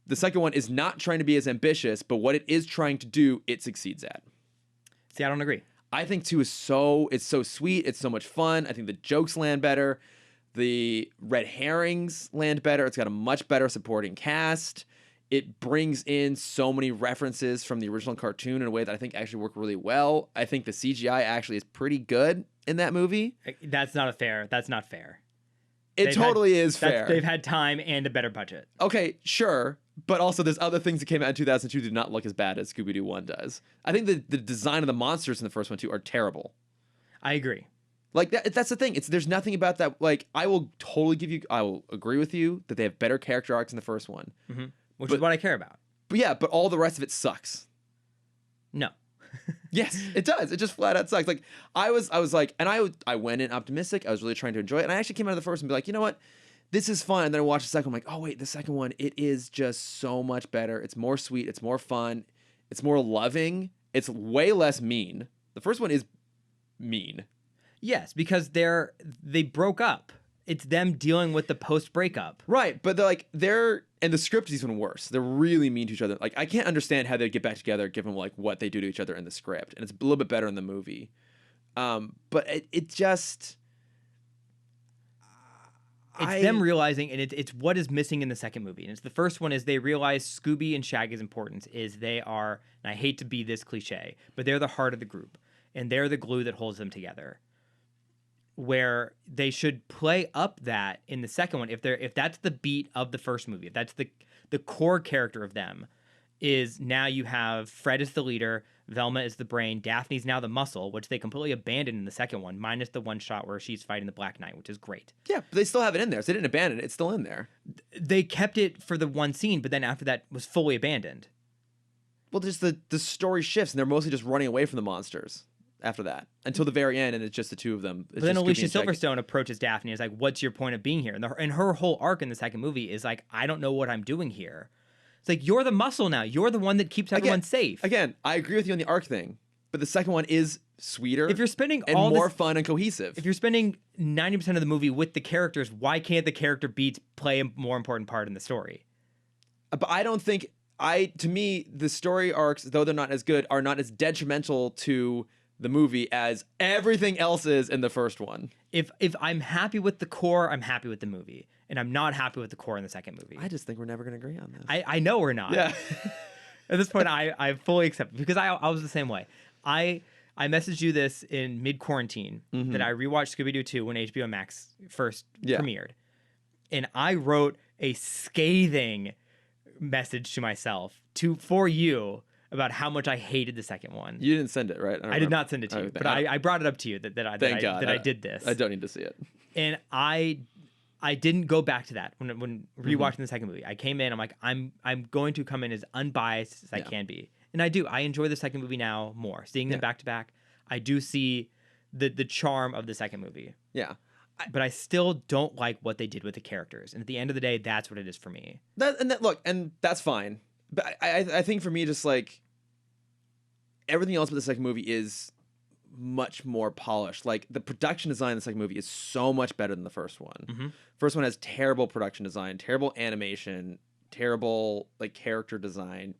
The second one is not trying to be as ambitious, but what it is trying to do, it succeeds at. See, I don't agree. I think 2 is so sweet. It's so much fun. I think the jokes land better. The red herrings land better. It's got a much better supporting cast. It brings in so many references from the original cartoon in a way that I think actually work really well. I think the CGI actually is pretty good in that movie. That's not fair. It totally is fair. They've had time and a better budget. Okay, sure. But also there's other things that came out in 2002 that do not look as bad as Scooby-Doo 1 does. I think the design of the monsters in the first one, too, are terrible. I agree. Like, that's the thing. There's nothing about that. Like, I will agree with you that they have better character arcs in the first one. Mm-hmm. Which is what I care about. But yeah, but all the rest of it sucks. No. Yes, it does. It just flat out sucks. Like, I was like, and I went in optimistic. I was really trying to enjoy it. And I actually came out of the first and be like, you know what? This is fun. And then I watched the second one. I'm like, oh, wait, the second one, it is just so much better. It's more sweet. It's more fun. It's more loving. It's way less mean. The first one is mean. Yes, because they broke up. It's them dealing with the post-breakup. Right, but and the script is even worse. They're really mean to each other. Like, I can't understand how they'd get back together given like what they do to each other in the script. And it's a little bit better in the movie. But it just... It's them realizing, and it's what is missing in the second movie. And it's the first one is they realize Scooby and Shaggy's importance is they are, and I hate to be this cliche, but they're the heart of the group. And they're the glue that holds them together. Where they should play up that in the second one, if that's the beat of the first movie, if that's the core character of them, is now you have Fred as the leader, Velma is the brain, Daphne's now the muscle, which they completely abandoned in the second one, minus the one shot where she's fighting the Black Knight, which is great. Yeah, but they still have it in there, so they didn't abandon it. It's still in there. They kept it for the one scene, but then after that was fully abandoned. Well, just the story shifts, and they're mostly just running away from the monsters after that until the very end, and it's just the two of them. But then Alicia Silverstone approaches Daphne and is like, what's your point of being here? And her whole arc in the second movie is like, I don't know what I'm doing here. It's like, you're the muscle now. You're the one that keeps everyone safe. Again, I agree with you on the arc thing, but the second one is sweeter. If you're spending and more fun and cohesive. If you're spending 90% of the movie with the characters, why can't the character beats play a more important part in the story? But I don't think to me, the story arcs, though they're not as good, are not as detrimental to the movie as everything else is in the first one. If I'm happy with the core, I'm happy with the movie. And I'm not happy with the core in the second movie. I just think we're never going to agree on this. I know we're not. Yeah. At this point, I fully accept it because I was the same way. I messaged you this in mid-quarantine that I rewatched Scooby-Doo 2 when HBO Max first premiered. And I wrote a scathing message to myself for you about how much I hated the second one. You didn't send it, right? I did not send it to you, but I brought it up to you that I did this. I don't need to see it. And I didn't go back to that when rewatching the second movie. I came in, I'm like, I'm going to come in as unbiased as I can be. And I do. I enjoy the second movie now more. Seeing them back to back, I do see the charm of the second movie. Yeah. But I still don't like what they did with the characters. And at the end of the day, that's what it is for me. And that's fine. But I think for me, just like everything else about the second movie is much more polished. Like the production design in the second movie is so much better than the first one. First one has terrible production design, terrible animation, terrible like character design.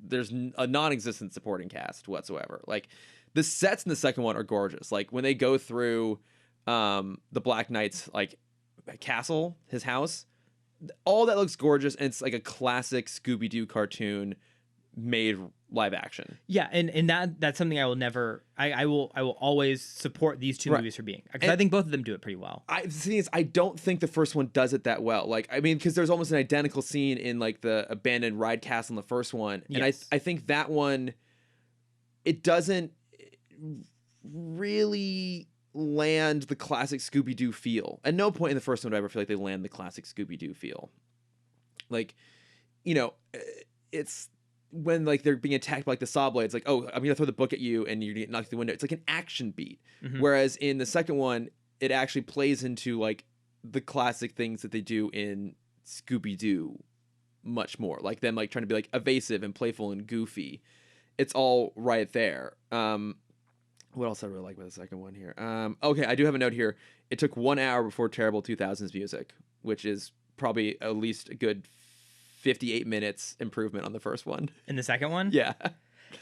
There's a non-existent supporting cast whatsoever. Like the sets in the second one are gorgeous. Like when they go through the Black Knight's like castle, his house, all that looks gorgeous, and it's like a classic Scooby-Doo cartoon made live action. Yeah, and that's something I will never. I will always support these two movies for being, because I think both of them do it pretty well. The thing is, I don't think the first one does it that well. Like, I mean, because there's almost an identical scene in like the abandoned ride castle in the first one, and I think that one, it doesn't really land the classic Scooby-Doo feel. At no point in the first one do I ever feel like they land the classic Scooby-Doo feel. Like, you know, it's when like they're being attacked by like the saw blades, like, oh, I'm gonna throw the book at you and you're gonna get knocked through the window. It's like an action beat. Whereas in the second one, it actually plays into like the classic things that they do in Scooby-Doo much more, like them like trying to be like evasive and playful and goofy. It's all right there. What else I really like about the second one here? Okay, I do have a note here. It took 1 hour before terrible 2000s music, which is probably at least a good 58 minutes improvement on the first one. In the second one? Yeah.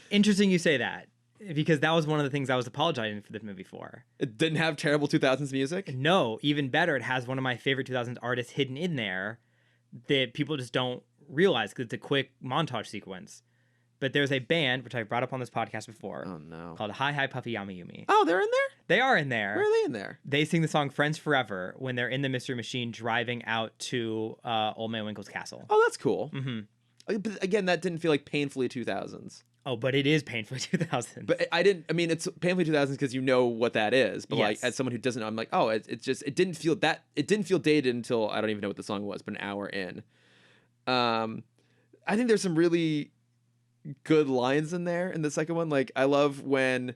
Interesting you say that, because that was one of the things I was apologizing for this movie for. It didn't have terrible 2000s music? No, even better, it has one of my favorite 2000s artists hidden in there that people just don't realize because it's a quick montage sequence. But there's a band, which I brought up on this podcast before, Oh, no. called Hi Hi Puffy Yami Yumi. Oh, they're in there? They are in there. Where are they in there? They sing the song Friends Forever when they're in the Mystery Machine driving out to Old Man Winkle's castle. Oh, that's cool. Mm-hmm. But again, that didn't feel like painfully 2000s. Oh, but it is painfully 2000s. But I mean, it's painfully 2000s because you know what that is. But like, Yes. as someone who doesn't know, I'm like, oh, it didn't feel dated until I don't even know what the song was, but an hour in. I think there's some really good lines in there in the second one. Like, I love when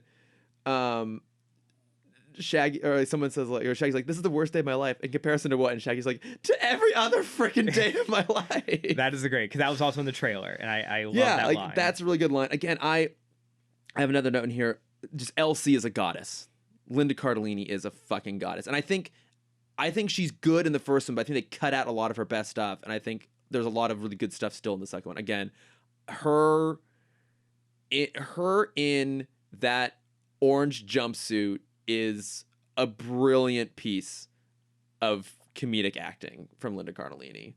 Shaggy or someone says like, or Shaggy's like, this is the worst day of my life in comparison to what? And Shaggy's like, to every other freaking day of my life. That is great, because that was also in the trailer, and I love Yeah, that like line. that's a really good line. Again, I have another note in here. Just Elsie is a goddess. Linda Cardellini is a fucking goddess, and I think she's good in the first one, but I think they cut out a lot of her best stuff, and I think there's a lot of really good stuff still in the second one. Again, her in that orange jumpsuit is a brilliant piece of comedic acting from Linda Cardellini.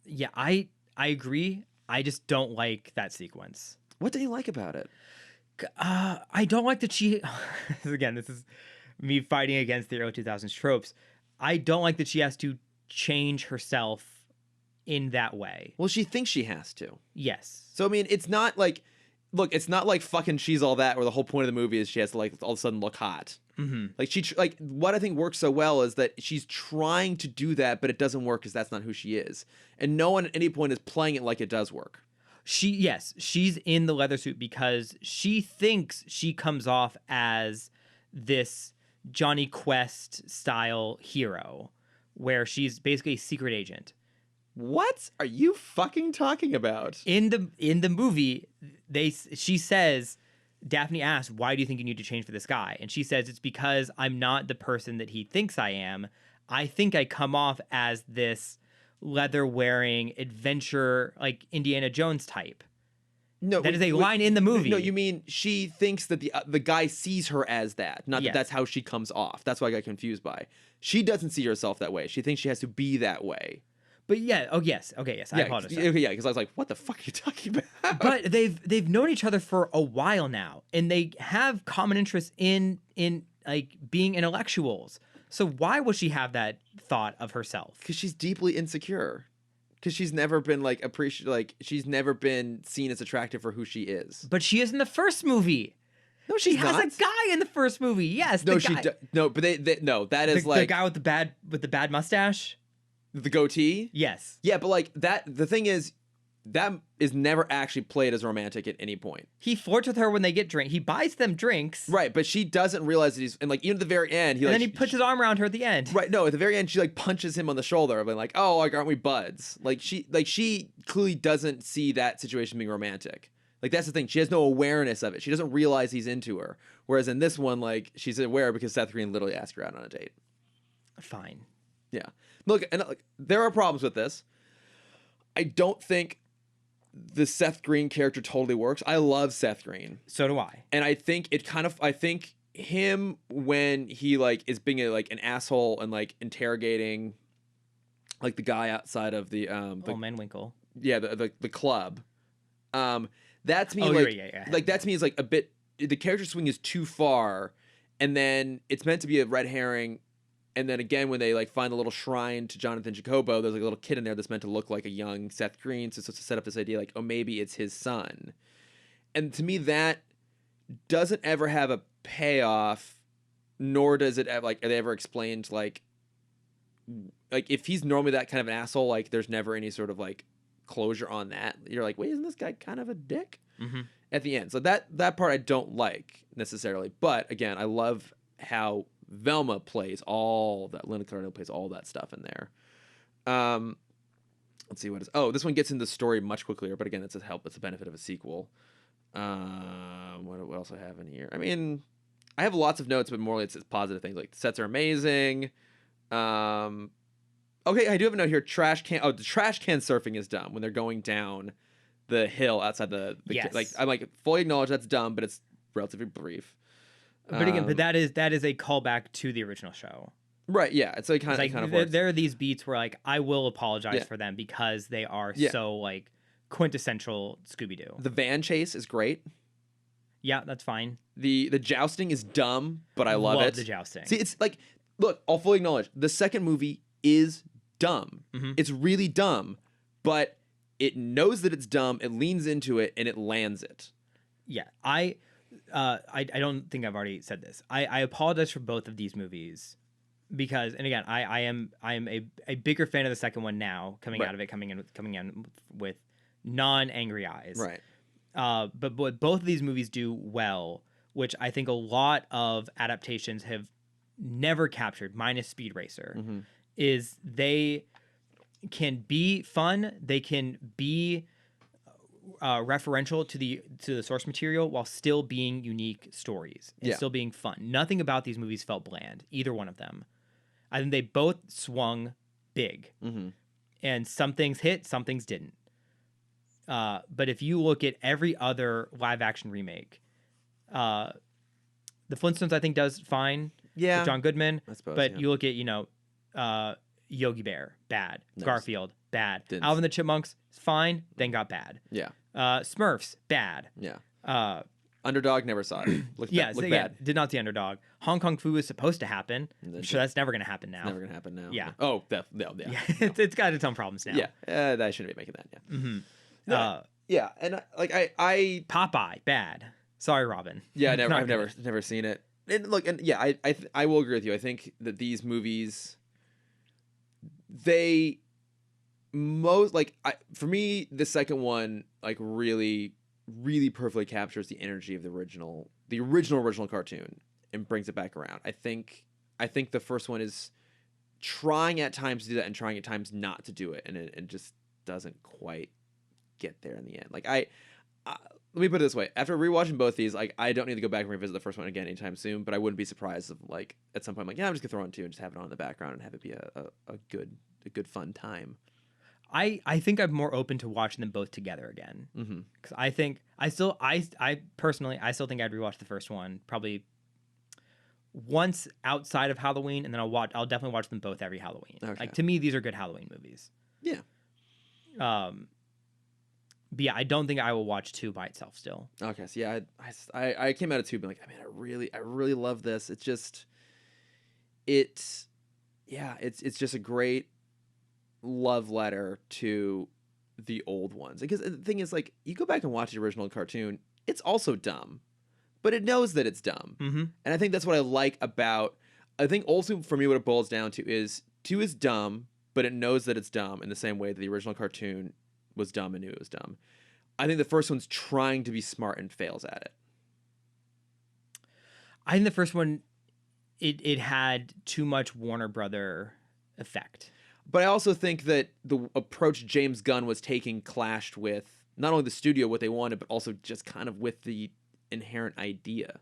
Yeah, I agree. I just don't like that sequence. What do you like about it? I don't like that she... Again, this is me fighting against the early 2000s tropes. I don't like that she has to change herself in that way. Well, she thinks she has to. Yes. So, I mean, it's not like... Look, it's not like fucking She's All That, where the whole point of the movie is she has to, like, all of a sudden look hot. Mm-hmm. Like, what I think works so well is that she's trying to do that, but it doesn't work because that's not who she is. And no one at any point is playing it like it does work. She's in the leather suit because she thinks she comes off as this Johnny Quest style hero, where she's basically a secret agent. What are you fucking talking about? In the movie, she says, Daphne asks, why do you think you need to change for this guy? And she says, it's because I'm not the person that he thinks I am. I think I come off as this leather-wearing adventure, like Indiana Jones type. No, that is a line in the movie. No, you mean she thinks that the guy sees her as that, not Yes. that that's how she comes off. That's what I got confused by. She doesn't see herself that way. She thinks she has to be that way. But yeah, yes. I apologize. Okay, yeah, because I was like, what the fuck are you talking about? But they've known each other for a while now, and they have common interests in like being intellectuals. So why would she have that thought of herself? Because she's deeply insecure. Because she's never been she's never been seen as attractive for who she is. But she is in the first movie. No, She she's has not. a guy in the first movie. Yes, No, the guy, no, but that is the guy with the bad mustache. the goatee. Yes, Yeah, but like that. The thing is, that is never actually played as romantic at any point. he flirts with her when they get drink. He buys them drinks, Right, but she doesn't realize that he's, and like even at the very end, and then he puts his arm around her at the end. Right, no, at the very end, she like punches him on the shoulder, being like, "Oh, like aren't we buds?" Like she clearly doesn't see that situation being romantic. Like that's the thing, she has no awareness of it. She doesn't realize he's into her. Whereas in this one, like she's aware because Seth Green literally asked her out on a date. Fine. Yeah, look, and like, there are problems with this. I don't think the Seth Green character totally works. I love Seth Green. So do I. And I think I think him when he like is being like an asshole and like interrogating like the guy outside of the Old Man Winkle. yeah, the club. That to me yeah. like that to me is like a bit, the character swing is too far, and then it's meant to be a red herring. And then again, when they like find a little shrine to Jonathan Jacobo, there's like a little kid in there that's meant to look like a young Seth Green. So it's supposed to set up this idea like, oh, maybe it's his son. And to me, that doesn't ever have a payoff, nor does it like, are they ever explained like if he's normally that kind of an asshole, like there's never any sort of like closure on that. You're like, wait, isn't this guy kind of a dick Mm-hmm. at the end? So that part I don't like necessarily. But again, I love how Velma plays all that. Linda Cardinal plays all that stuff in there. Let's see what is. Oh, this one gets into the story much quicker. But again, it's a benefit of a sequel. What else I have in here? I mean, I have lots of notes, but more it's positive things. Like the sets are amazing. Okay, I do have a note here. Trash can. Oh, the trash can surfing is dumb when they're going down the hill outside the Yes. like. I'm like fully acknowledge that's dumb, but it's relatively brief. But again, but that is a callback to the original show. Right? Yeah, it's like It's like kind of works. there are these beats where like I will apologize Yeah. for them because they are Yeah. so like quintessential Scooby-Doo. The van chase is great. Yeah, that's fine. The jousting is dumb, but I love it. the jousting. See, it's like, look, I'll fully acknowledge the second movie is dumb. Mhm. It's really dumb, but it knows that it's dumb. It leans into it and it lands it. Yeah, I don't think I've already said this. I apologize for both of these movies because, and again, I am a bigger fan of the second one now, coming Right. out of it, coming in with non-angry eyes. Right. But what both of these movies do well, which I think a lot of adaptations have never captured, minus Speed Racer, Mm-hmm. is they can be fun. They can be referential to the source material while still being unique stories and Yeah. still being fun. Nothing about these movies felt bland, either one of them. I think they both swung big, Mm-hmm. and some things hit, some things didn't. But if you look at every other live action remake, the Flintstones I think does fine Yeah. with John Goodman, I suppose. but yeah. you look at Yogi Bear, bad. Nice. Garfield, bad. Didn't- Alvin and the Chipmunks, fine, then got bad. Yeah. Smurfs, bad. Yeah. Underdog never saw it. Looked bad. Did not see Underdog. Hong Kong Fu is supposed to happen. And then I'm sure that's never going to happen now. It's never gonna happen now. Yeah. Oh, no, yeah. Yeah, it's got its own problems now. Yeah. That shouldn't be making that. Yeah. hmm No, yeah, and I Popeye, bad. Sorry, Robin. yeah, Not I've good. never seen it. And look, and yeah, I will agree with you. I think that these movies, they most for me, the second one like really perfectly captures the energy of the original cartoon and brings it back around. I think the first one is trying at times to do that and trying at times not to do it, and it just doesn't quite get there in the end. Like I let me put it this way: after rewatching both these, like I don't need to go back and revisit the first one again anytime soon. But I wouldn't be surprised if like at some point, I'm like, yeah, I'm just gonna throw on two and just have it on in the background and have it be a good fun time. I think I'm more open to watching them both together again. Mm-hmm. Because I think I personally still think I'd rewatch the first one probably once outside of Halloween, and then I'll definitely watch them both every Halloween. Okay. Like to me, these are good Halloween movies. Yeah. But yeah, I don't think I will watch 2 by itself still. Okay. So yeah, I came out of 2 being like, I mean, I really love this. It's just, it's just a great love letter to the old ones. Because the thing is, like, you go back and watch the original cartoon, it's also dumb, but it knows that it's dumb. Mm-hmm. And I think that's what I like about. I think also for me, what it boils down to is 2 is dumb, but it knows that it's dumb in the same way that the original cartoon was dumb and knew it was dumb. I think the first one's trying to be smart and fails at it. I think the first one, it had too much Warner Brother effect. But I also think that the approach James Gunn was taking clashed with not only the studio, what they wanted, but also just kind of with the inherent idea.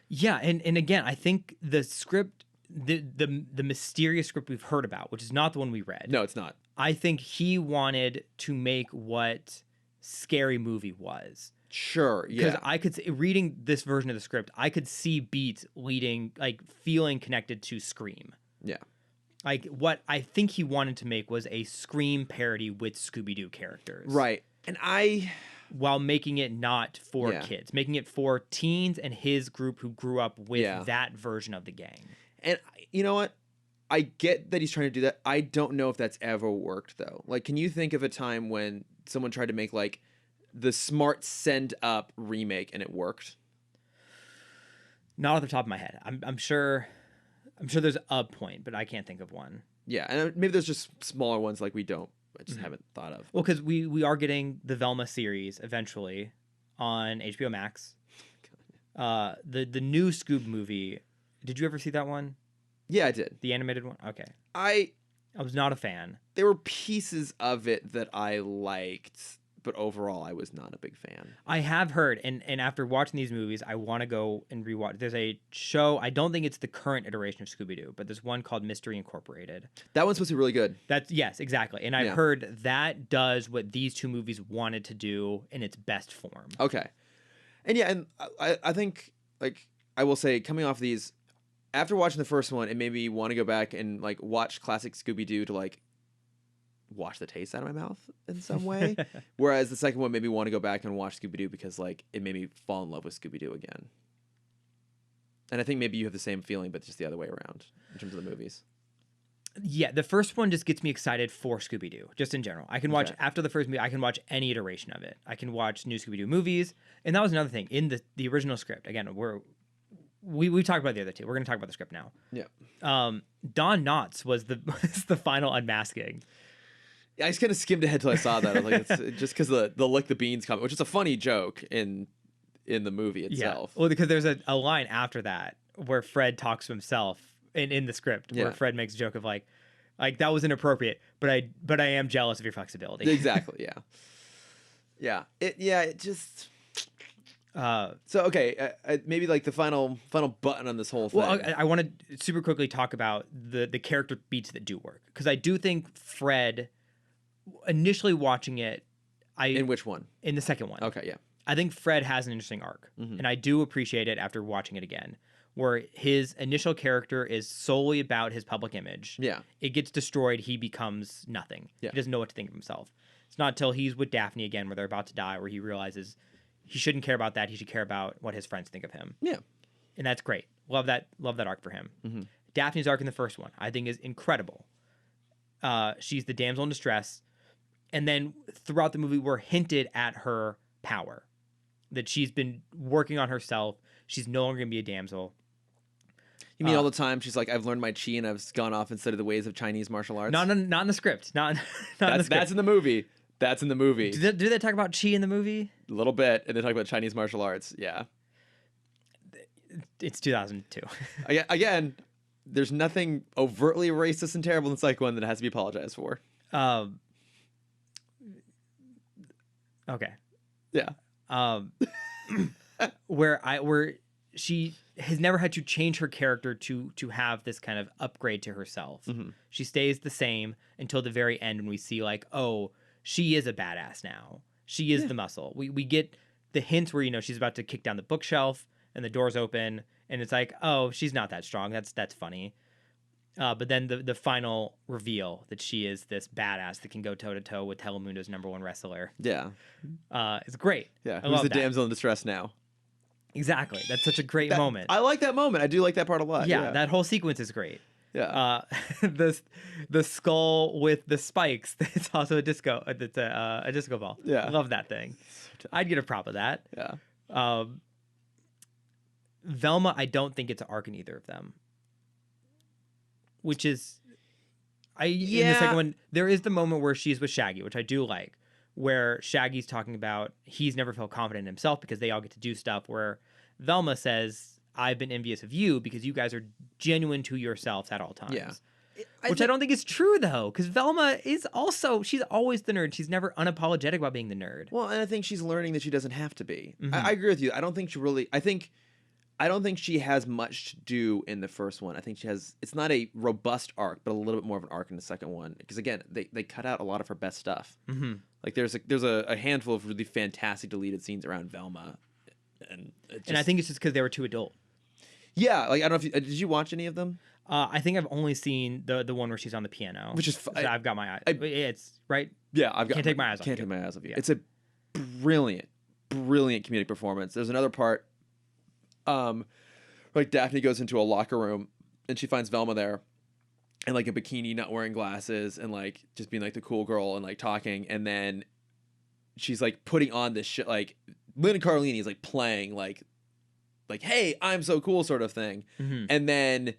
Yeah, and again, I think the script, the mysterious script we've heard about, which is not the one we read. No, it's not. I think he wanted to make what Scary Movie was. Sure, Because yeah. I could reading this version of the script, I could see beats leading, like feeling connected to Scream. Yeah. Like what I think he wanted to make was a Scream parody with Scooby-Doo characters. Right. And while making it not for Yeah. kids, making it for teens and his group who grew up with Yeah. that version of the gang. And you know what? I get that he's trying to do that. I don't know if that's ever worked though. Like, can you think of a time when someone tried to make like the Smart Send Up remake and it worked? Not off the top of my head. I'm sure there's a point, but I can't think of one. Yeah, and maybe there's just smaller ones like we don't just haven't thought of. Well, because we are getting the Velma series eventually on HBO Max. The new Scoob movie. Did you ever see that one? Yeah, I did. The animated one? Okay. I was not a fan. There were pieces of it that I liked, but overall I was not a big fan. I have heard, and after watching these movies, I want to go and rewatch. There's a show, I don't think it's the current iteration of Scooby-Doo, but there's one called Mystery Incorporated. That one's supposed to be really good. Yes, exactly. And I've heard that does what these two movies wanted to do in its best form. Okay. And yeah, and I think, like, I will say, coming off these, after watching the first one, it made me want to go back and, like, watch classic Scooby-Doo to, like, wash the taste out of my mouth in some way. Whereas the second one made me want to go back and watch Scooby-Doo because, like, it made me fall in love with Scooby-Doo again. And I think maybe you have the same feeling, but just the other way around in terms of the movies. Yeah, the first one just gets me excited for Scooby-Doo, just in general. I can watch, after the first movie, I can watch any iteration of it. I can watch new Scooby-Doo movies. And that was another thing. In the original script, again, we talked about the other two. We're going to talk about the script now. Yeah. Don Knotts was the final unmasking. Yeah, I just kind of skimmed ahead till I saw that. I was like, it's just because the lick the beans comment, which is a funny joke in the movie itself. Yeah. Well, because there's a line after that where Fred talks to himself in the script, where Fred makes a joke of like that was inappropriate, but I am jealous of your flexibility. Exactly. Yeah. It just. So okay, maybe like the final button on this whole thing. Well, I want to super quickly talk about the character beats that do work, because I do think Fred, initially watching it, in which one? In the second one. Okay, yeah. I think Fred has an interesting arc, and I do appreciate it after watching it again, where his initial character is solely about his public image. Yeah. It gets destroyed. He becomes nothing. Yeah. He doesn't know what to think of himself. It's not till he's with Daphne again, where they're about to die, where he realizes he shouldn't care about that. He should care about what his friends think of him. Yeah. And that's great. Love that arc for him. Mm-hmm. Daphne's arc in the first one, I think, is incredible. She's the damsel in distress. And then throughout the movie, we're hinted at her power, that she's been working on herself. She's no longer going to be a damsel. You mean all the time she's like, I've learned my chi and I've gone off and studied the ways of Chinese martial arts? Not in the script. Not in the script. That's in the movie. That's in the movie. Do they talk about chi in the movie? A little bit, and they talk about Chinese martial arts. Yeah. It's 2002. Again, there's nothing overtly racist and terrible in the second one that has to be apologized for. Okay. Yeah. Where she has never had to change her character to have this kind of upgrade to herself. Mm-hmm. She stays the same until the very end, when we see like, oh, she is a badass now. She is the muscle. We get the hints where, she's about to kick down the bookshelf and the door's open and it's like, oh, she's not that strong. That's funny. But then the final reveal that she is this badass that can go toe to toe with Telemundo's #1 wrestler. Yeah. It's great. Yeah. Who's the damsel in distress now? Exactly. That's such a great moment. I like that moment. I do like that part a lot. Yeah. That whole sequence is great. Yeah. The skull with the spikes. It's also a disco. It's a disco ball. Yeah. I love that thing. I'd get a prop of that. Yeah. Velma, I don't think it's an arc in either of them. Which is, in the second one, there is the moment where she's with Shaggy, which I do like, where Shaggy's talking about he's never felt confident in himself because they all get to do stuff, where Velma says, I've been envious of you because you guys are genuine to yourselves at all times. Yeah. Which I don't think is true, though, because Velma is also, she's always the nerd. She's never unapologetic about being the nerd. Well, and I think she's learning that she doesn't have to be. Mm-hmm. I agree with you. I don't think she has much to do in the first one. I think it's not a robust arc, but a little bit more of an arc in the second one. Because again, they cut out a lot of her best stuff. Mm-hmm. Like there's a handful of really fantastic deleted scenes around Velma. And I think it's just because they were too adult. Yeah, like I don't know if did you watch any of them? I think I've only seen the one where she's on the piano, which is I've got my eye. It's right. Yeah, can't take my eyes off. Can't take my eyes off you. Yeah. It's a brilliant comedic performance. There's another part, like Daphne goes into a locker room and she finds Velma there, and like a bikini, not wearing glasses, and like just being like the cool girl and like talking, and then she's like putting on this shit, like Lynn Carlini is like playing like hey, I'm so cool sort of thing. Mm-hmm. And then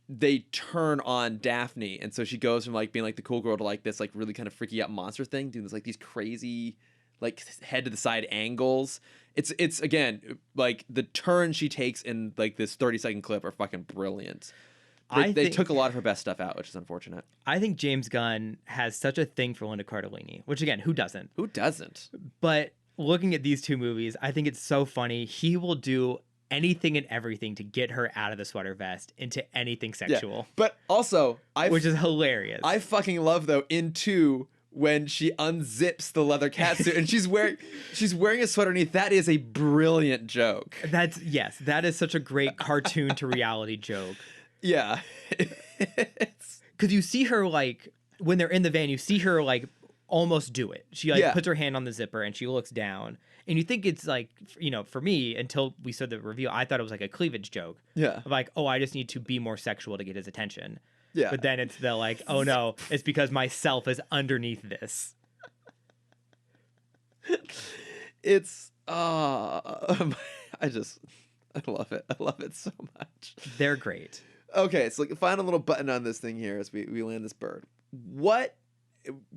they turn on Daphne, and so she goes from like being like the cool girl to like this like really kind of freaky out monster thing, doing this like these crazy like head to the side angles. It's again like the turn she takes in like this 30-second clip are fucking brilliant. They took a lot of her best stuff out, which is unfortunate. I think James Gunn has such a thing for Linda Cardellini, which again, who doesn't? Who doesn't? But looking at these two movies, I think it's so funny. He will do anything and everything to get her out of the sweater vest into anything sexual. Yeah. But also, which is hilarious. I fucking love though in 2 when she unzips the leather catsuit and she's wearing a sweater underneath. That is a brilliant joke. That is such a great cartoon to reality joke. Yeah. Because you see her like when they're in the van, you see her like almost do it. She like puts her hand on the zipper and she looks down. And you think it's like, you know, for me, until we saw the reveal, I thought it was like a cleavage joke. Yeah. Of like, oh, I just need to be more sexual to get his attention. Yeah. But then it's the like, oh no, it's because myself is underneath this. It's I love it. I love it so much. They're great. Okay, so like, final little button on this thing here as we land this bird. We're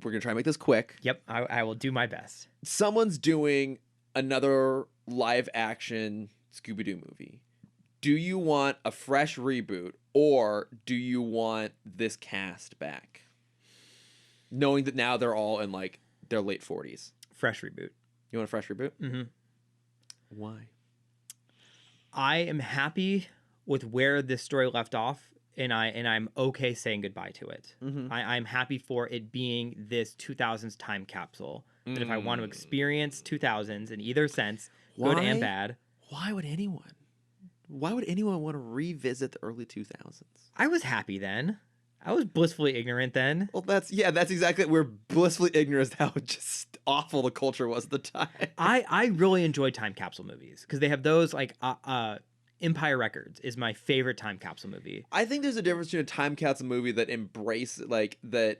gonna try and make this quick. Yep, I will do my best. Someone's doing another live action Scooby-Doo movie. Do you want a fresh reboot or do you want this cast back? Knowing that now they're all in like their late 40s. Fresh reboot. You want a fresh reboot? Mm-hmm. Why? I am happy with where this story left off, and I'm okay saying goodbye to it. Mm-hmm. I'm happy for it being this 2000s time capsule. That if I want to experience 2000s in either sense, good and bad. Why would anyone want to revisit the early 2000s? I was happy then. I was blissfully ignorant then. Well, that's exactly it. We're blissfully ignorant as how just awful the culture was at the time. I really enjoy time capsule movies because they have those like Empire Records is my favorite time capsule movie. I think there's a difference between a time capsule movie that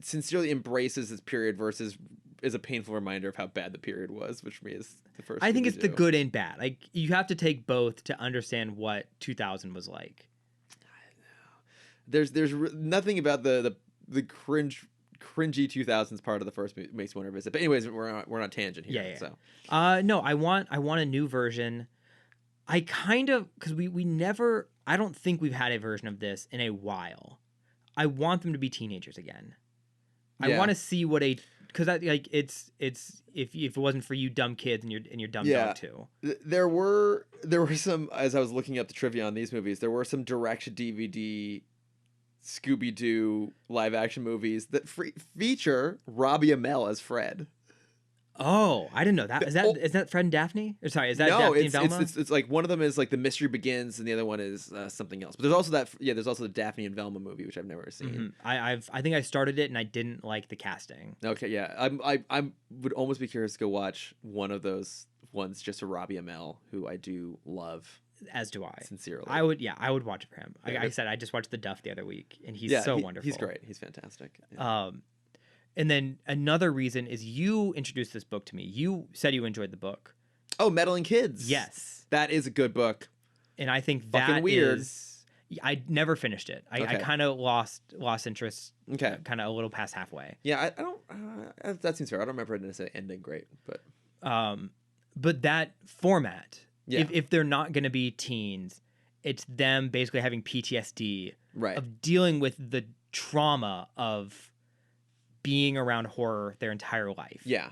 sincerely embraces its period versus is a painful reminder of how bad the period was, which for me is the first. I think it's the good and bad. Like you have to take both to understand what 2000 was like. There's nothing about the cringy 2000s part of the first movie makes me want to visit. But anyways, we're on a tangent here. Yeah. So no, I want a new version. I kind of because we never. I don't think we've had a version of this in a while. I want them to be teenagers again. I want to see what because it's if it wasn't for you dumb kids and your dumb dog too. There were some, as I was looking up the trivia on these movies, there were some direct DVD Scooby-Doo live action movies that feature Robbie Amell as Fred. Oh, I didn't know that. Is that Fred and Daphne? Or sorry, is that Daphne and Velma? It's like one of them is like The Mystery Begins, and the other one is something else. But there's also there's also the Daphne and Velma movie, which I've never seen. Mm-hmm. I think I started it and I didn't like the casting. Okay, yeah, I would almost be curious to go watch one of those ones just for Robbie Amell, who I do love. As do I. Sincerely, I would watch it for him. Like I said, I just watched The Duff the other week, and he's so wonderful. He's great. He's fantastic. Yeah. And then another reason is you introduced this book to me. You said you enjoyed the book. Oh, Meddling Kids. Yes. That is a good book. And I think fucking that weird. I never finished it. I kind of lost interest. Okay. Kind of a little past halfway. Yeah, I don't. That seems fair. I don't remember it necessarily ending great, but. But that format, yeah. if they're not going to be teens, it's them basically having PTSD right. of dealing with the trauma of being around horror their entire life. Yeah.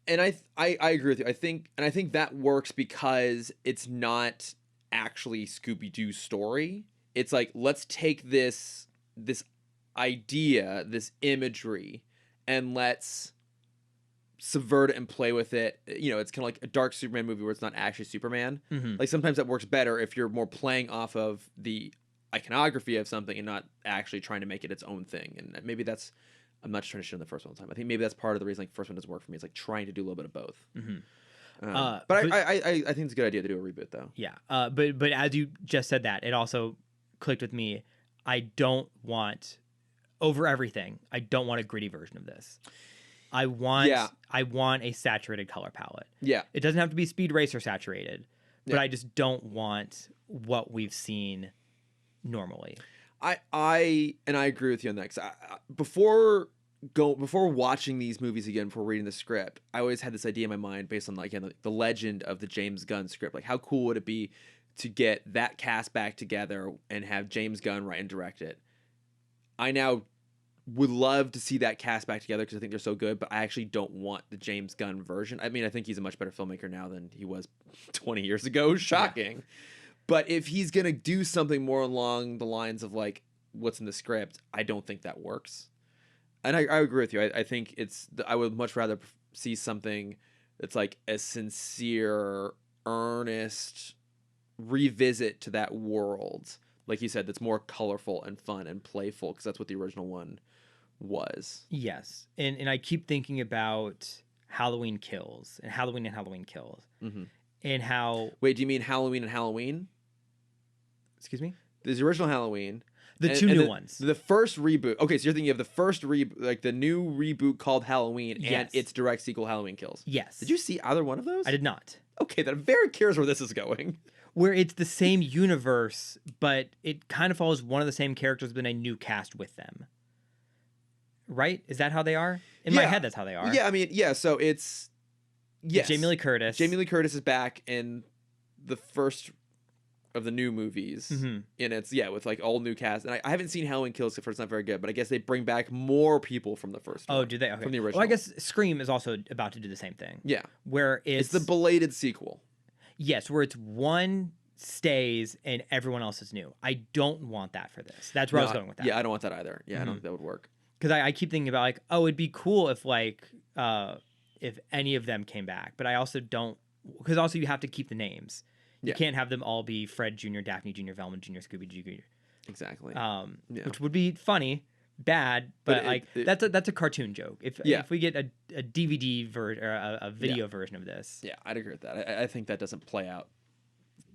And I agree with you. I think that works because it's not actually Scooby-Doo's story. It's like, let's take this idea, this imagery, and let's subvert it and play with it. You know, it's kind of like a dark Superman movie where it's not actually Superman. Mm-hmm. Like sometimes that works better if you're more playing off of the iconography of something and not actually trying to make it its own thing. And maybe that's, I'm not just trying to shit on the first one all the time. I think maybe that's part of the reason like the first one doesn't work for me. It's like trying to do a little bit of both. Mm-hmm. But I think it's a good idea to do a reboot though. Yeah. But as you just said that, it also clicked with me. I don't want over everything. I don't want a gritty version of this. I want a saturated color palette. Yeah. It doesn't have to be Speed Racer saturated, but I just don't want what we've seen normally. I agree with you on that. 'Cause before watching these movies again, before reading the script, I always had this idea in my mind based on, like, again, the legend of the James Gunn script. Like, how cool would it be to get that cast back together and have James Gunn write and direct it? I now would love to see that cast back together because I think they're so good, but I actually don't want the James Gunn version. I mean, I think he's a much better filmmaker now than he was 20 years ago. Shocking. Yeah. But if he's going to do something more along the lines of, like, what's in the script, I don't think that works. And I agree with you. I think I would much rather see something that's like a sincere, earnest revisit to that world. Like you said, that's more colorful and fun and playful, because that's what the original one was. Yes. And I keep thinking about Halloween Kills and Halloween Kills. Mm-hmm. And how... Wait, do you mean Halloween and Halloween? Excuse me? There's the original Halloween. Two new ones. The first reboot. Okay, so you're thinking of the first reboot, like the new reboot called Halloween, yes. and its direct sequel, Halloween Kills. Yes. Did you see either one of those? I did not. Okay, then I'm very curious where this is going. Where it's the same universe, but it kind of follows one of the same characters, but a new cast with them. Right? Is that how they are? In my head, that's how they are. Yeah, I mean, yeah, so it's... Yes. Jamie Lee Curtis. Jamie Lee Curtis is back in the first of the new movies. Mm-hmm. And it's, with, like, all new cast. And I haven't seen Halloween Kills because it's not very good, but I guess they bring back more people from the first one. Oh, do they? Okay. From the original. Well, I guess Scream is also about to do the same thing. Yeah. Where it's the belated sequel. Yes, where it's one stays and everyone else is new. I don't want that for this. That's where I was going with that. Yeah, I don't want that either. Yeah, I don't think that would work. Because I keep thinking about, like, oh, it'd be cool if, like, if any of them came back. But I also don't, because also you have to keep the names. You can't have them all be Fred Jr., Daphne Jr., Velma Jr., Scooby Jr. Exactly. Which would be funny, bad, but that's a cartoon joke. If we get a DVD version or a video version of this. Yeah, I'd agree with that. I think that doesn't play out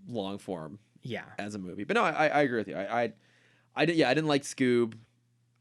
long form. Yeah. As a movie. But no, I agree with you. I didn't like Scoob.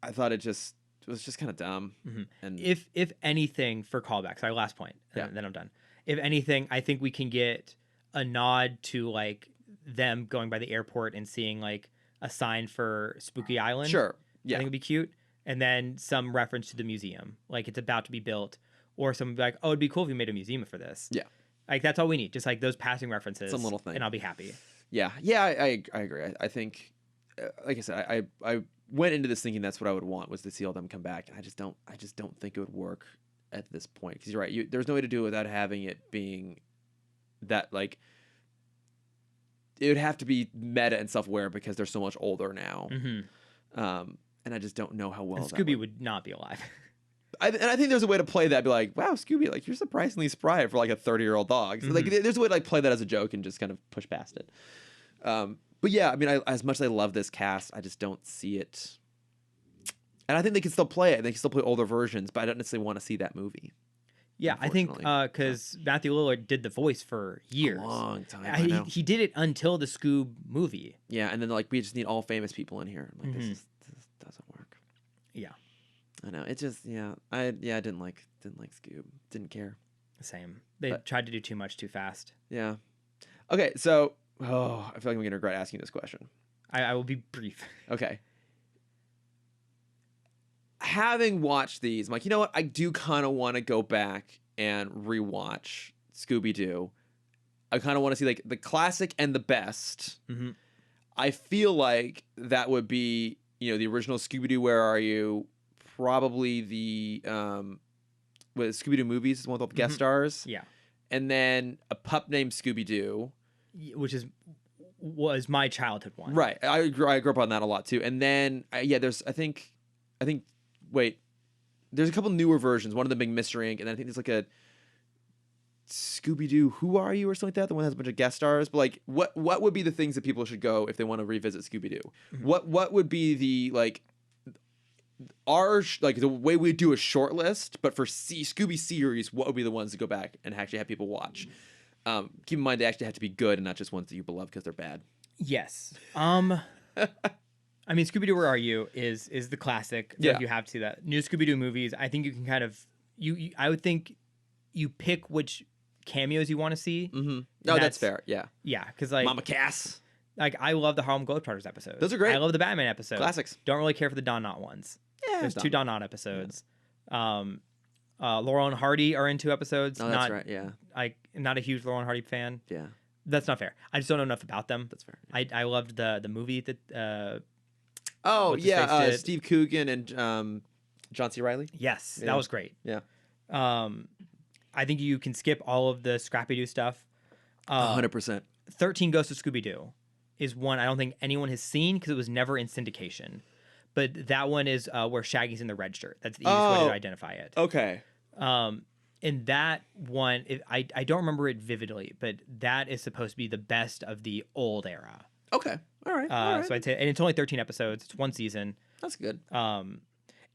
I thought it was just kind of dumb. Mm-hmm. And if anything, for callbacks, our last point, and then I'm done. If anything, I think we can get a nod to, like, them going by the airport and seeing, like, a sign for Spooky Island. Sure. Yeah. I think it'd be cute. And then some reference to the museum, like it's about to be built, or some like, oh, it'd be cool if you made a museum for this. Yeah. Like, that's all we need. Just like those passing references. Some little thing. And I'll be happy. Yeah. Yeah. I agree. I think, like I said, I went into this thinking that's what I would want, was to see all them come back. And I just don't think it would work at this point. Because you're right. There's no way to do it without having it being that, like, it would have to be meta and self-aware because they're so much older now. Mm-hmm. And I just don't know how well and Scooby would not be alive. I think there's a way to play that, be like, wow, Scooby, like, you're surprisingly spry for, like, a 30-year-old dog. So, like, there's a way to, like, play that as a joke and just kind of push past it. But yeah, I mean, as much as I love this cast, I just don't see it. And I think they can still play it. They can still play older versions, but I don't necessarily want to see that movie. Yeah, I think because Matthew Lillard did the voice for years. A long time. He did it until the Scoob movie. Yeah, and then, like, we just need all famous people in here. Like, this doesn't work. Yeah. I know. It just, I didn't like Scoob. Didn't care. Same. They tried to do too much too fast. Yeah. Okay, so, I feel like I'm going to regret asking this question. I will be brief. Okay. Having watched these, I'm like, you know what? I do kind of want to go back and rewatch Scooby-Doo. I kind of want to see, like, the classic and the best. Mm-hmm. I feel like that would be, the original Scooby-Doo, Where Are You? Probably the Scooby-Doo movies is one with all the guest stars. Yeah. And then A Pup Named Scooby-Doo. Which was my childhood one. Right. I grew up on that a lot too. And then, there's, I think, there's a couple newer versions. One of them being Mystery Inc. And then I think there's like a Scooby-Doo, Who Are You? Or something like that. The one that has a bunch of guest stars. But, like, what would be the things that people should go if they want to revisit Scooby-Doo? Mm-hmm. What would be the, like, the way we do a short list, but for Scooby series, what would be the ones to go back and actually have people watch? Keep in mind, they actually have to be good and not just ones that you love because they're bad. Yes. I mean, Scooby-Doo, Where Are You is the classic. Like, you have to see that. New Scooby-Doo movies, I think you can kind of I would think you pick which cameos you want to see. Mm-hmm. No, that's fair. Yeah. Yeah, because, like, Mama Cass. Like, I love the Harlem Globetrotters episodes. Those are great. I love the Batman episodes. Classics. Don't really care for the Don Knotts ones. Yeah, There's 2 Don Knotts episodes. Laurel and Hardy are in 2 episodes. Oh, that's right. Yeah. I'm not a huge Laurel and Hardy fan. Yeah. That's not fair. I just don't know enough about them. That's fair. Yeah. I loved the movie that. Steve Coogan and John C. Reilly. Yes, Yeah. that was great. Yeah. I think you can skip all of the Scrappy-Doo stuff. 100%. 13 Ghosts of Scooby-Doo is one I don't think anyone has seen because it was never in syndication. But that one is where Shaggy's in the red shirt. That's the easiest way to identify it. Okay. In that one, I don't remember it vividly, but that is supposed to be the best of the old era. Okay. All right. So I'd say, and it's only 13 episodes. It's 1 season. That's good. I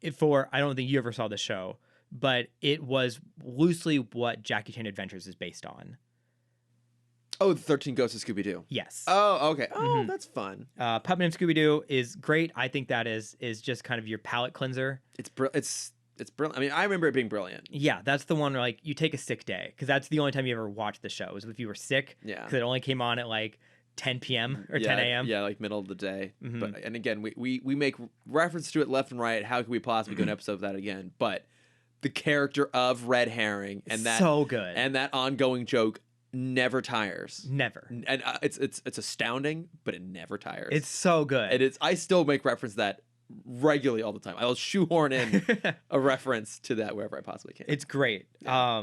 don't think you ever saw the show, but it was loosely what Jackie Chan Adventures is based on. Oh, the 13 Ghosts of Scooby-Doo. Yes. Oh, okay. Oh, that's fun. Puppet Named Scooby-Doo is great. I think that is just kind of your palate cleanser. It's brilliant. I mean, I remember it being brilliant. Yeah, that's the one where, like, you take a sick day because that's the only time you ever watched the show is if you were sick. Yeah. Because it only came on at like 10 p.m. or 10 a.m. Yeah, like middle of the day. But and again, we make reference to it left and right. How could we possibly do an episode of that again? But the character of Red Herring and that so good and that ongoing joke never tires. Never. And it's astounding, but it never tires. It's so good. And I still make reference to that regularly all the time. I'll shoehorn in a reference to that wherever I possibly can. It's great. Yeah.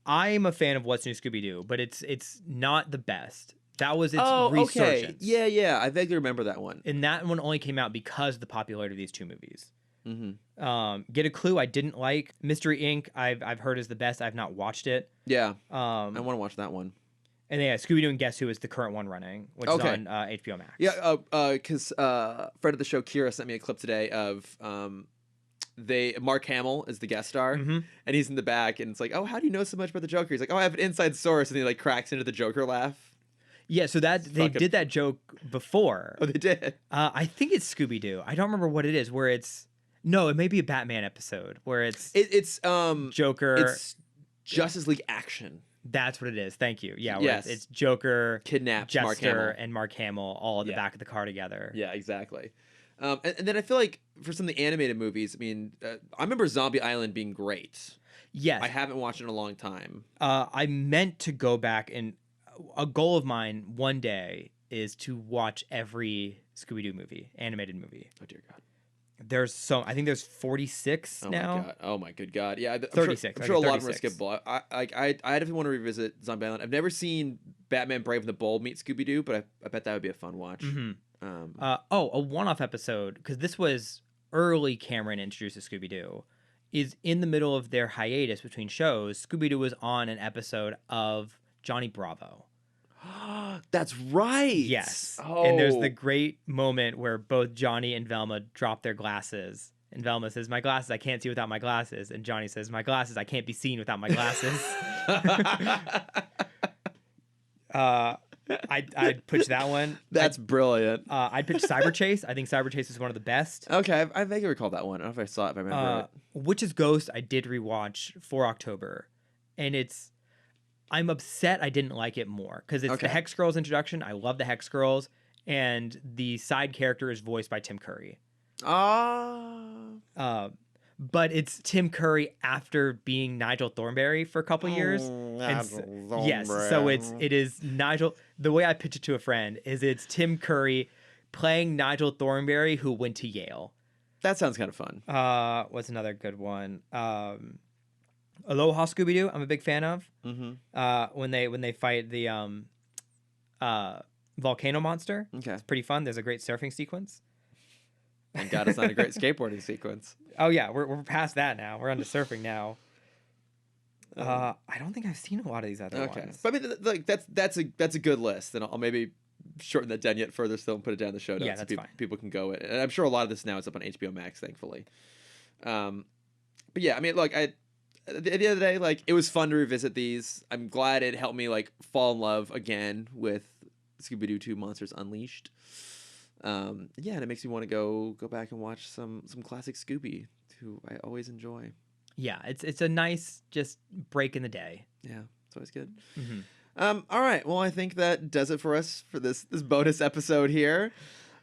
I'm a fan of What's New Scooby-Doo, but it's not the best. That was its Okay. resurgence. Yeah. I vaguely remember that one. And that one only came out because of the popularity of these 2 movies. Mm-hmm. Get a Clue I didn't like. Mystery Inc. I've heard is the best. I've not watched it. Yeah. I want to watch that one. And yeah, Scooby-Doo and Guess Who is the current one running, which is on HBO Max. Yeah, because friend of the show Kira sent me a clip today of Mark Hamill is the guest star, and he's in the back, and it's like, oh, how do you know so much about the Joker? He's like, oh, I have an inside source, and he like cracks into the Joker laugh. Yeah, so they did that joke before. Oh, they did. I think it's Scooby-Doo. I don't remember what it is. Where it's it may be a Batman episode where it's Joker. It's Justice League Action. That's what it is. Thank you. Yeah, yes. It's Joker, kidnaps Jester, Mark Hamill. and Mark Hamill all at the back of the car together. Yeah, exactly. And then I feel like for some of the animated movies, I mean, I remember Zombie Island being great. Yes. I haven't watched it in a long time. I meant to go back, and a goal of mine one day is to watch every Scooby-Doo movie, animated movie. Oh, dear God. I think there's 46 now. My God. Oh my good God. Yeah. 36. I'm sure a lot of them are 36. skippable. I definitely want to revisit Zombie Island. I've never seen Batman Brave and the Bold meet Scooby-Doo, but I bet that would be a fun watch. A one-off episode, because this was early Cameron introduced to Scooby-Doo, is in the middle of their hiatus between shows. Scooby-Doo was on an episode of Johnny Bravo. That's right. Yes. Oh. And there's the great moment where both Johnny and Velma drop their glasses. And Velma says, "My glasses, I can't see without my glasses." And Johnny says, "My glasses, I can't be seen without my glasses." I'd pitch that one. That's brilliant. I'd pitch Cyber Chase. I think Cyber Chase is one of the best. Okay, I vaguely recall that one. I don't know if I saw it, if I remember it. Witch's Ghost, I did rewatch for October. And I'm upset I didn't like it more because it's the Hex Girls introduction. I love the Hex Girls, and the side character is voiced by Tim Curry. But it's Tim Curry after being Nigel Thornberry for a couple years. Yes, so it is Nigel. The way I pitch it to a friend is it's Tim Curry playing Nigel Thornberry who went to Yale. That sounds kind of fun. What's another good one? Aloha Scooby-Doo, I'm a big fan of. When they fight the volcano monster. Okay. It's pretty fun. There's a great surfing sequence. Thank God it's not a great skateboarding sequence. Oh yeah, we're past that now. We're on to surfing now. I don't think I've seen a lot of these other ones. But I mean, like that's a good list, and I'll maybe shorten that down yet further still and put it down in the show notes. Yeah, that's fine. People can go it, and I'm sure a lot of this now is up on HBO Max, thankfully. But yeah, I mean, look, at the end of the day, like, it was fun to revisit these. I'm glad it helped me like fall in love again with Scooby-Doo 2 Monsters Unleashed. And it makes me want to go back and watch some classic Scooby, who I always enjoy. Yeah, it's a nice just break in the day. Yeah, it's always good. All right. Well, I think that does it for us for this bonus episode here.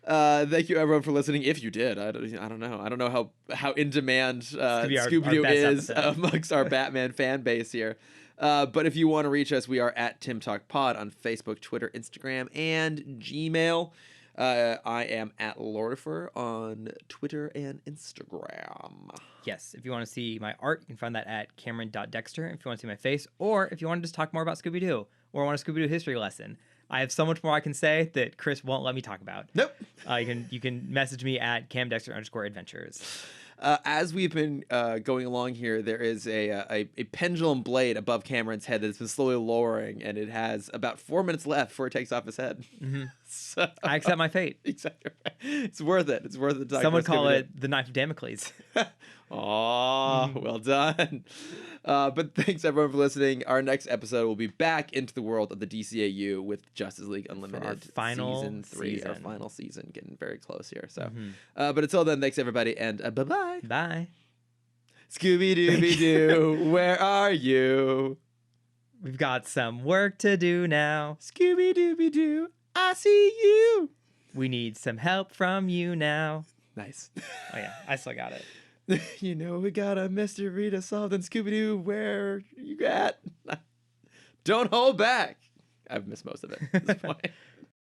Thank you everyone for listening. If you did, I don't know. I don't know how in demand Scooby-Doo is amongst our Batman fan base here. But if you want to reach us, we are at Timm Talk Pod on Facebook, Twitter, Instagram, and Gmail. I am at Lordifer on Twitter and Instagram. Yes, if you want to see my art, you can find that at Cameron.Dexter. If you want to see my face, or if you want to just talk more about Scooby-Doo, or want a Scooby-Doo history lesson, I have so much more I can say that Chris won't let me talk about. Nope. You can message me at CamDexter_adventures. As we've been going along here, there is a pendulum blade above Cameron's head that's been slowly lowering, and it has about 4 minutes left before it takes off his head. Mm-hmm. So, I accept my fate. Exactly. It's worth it. It's worth it. Some would call it the knife of Damocles. Aw, well done. But thanks everyone for listening. Our next episode will be back into the world of the DCAU with Justice League Unlimited for our final season 3, season. our final season, getting very close here. So, but until then, thanks everybody, and bye-bye. Bye. Scooby-Doo-Be-Doo, where are you? We've got some work to do now. Scooby-Doo-Be-Doo, I see you. We need some help from you now. Nice. Oh yeah, I still got it. You know we got a mystery to solve, then Scooby-Doo, where you at? Don't hold back. I've missed most of it at this point.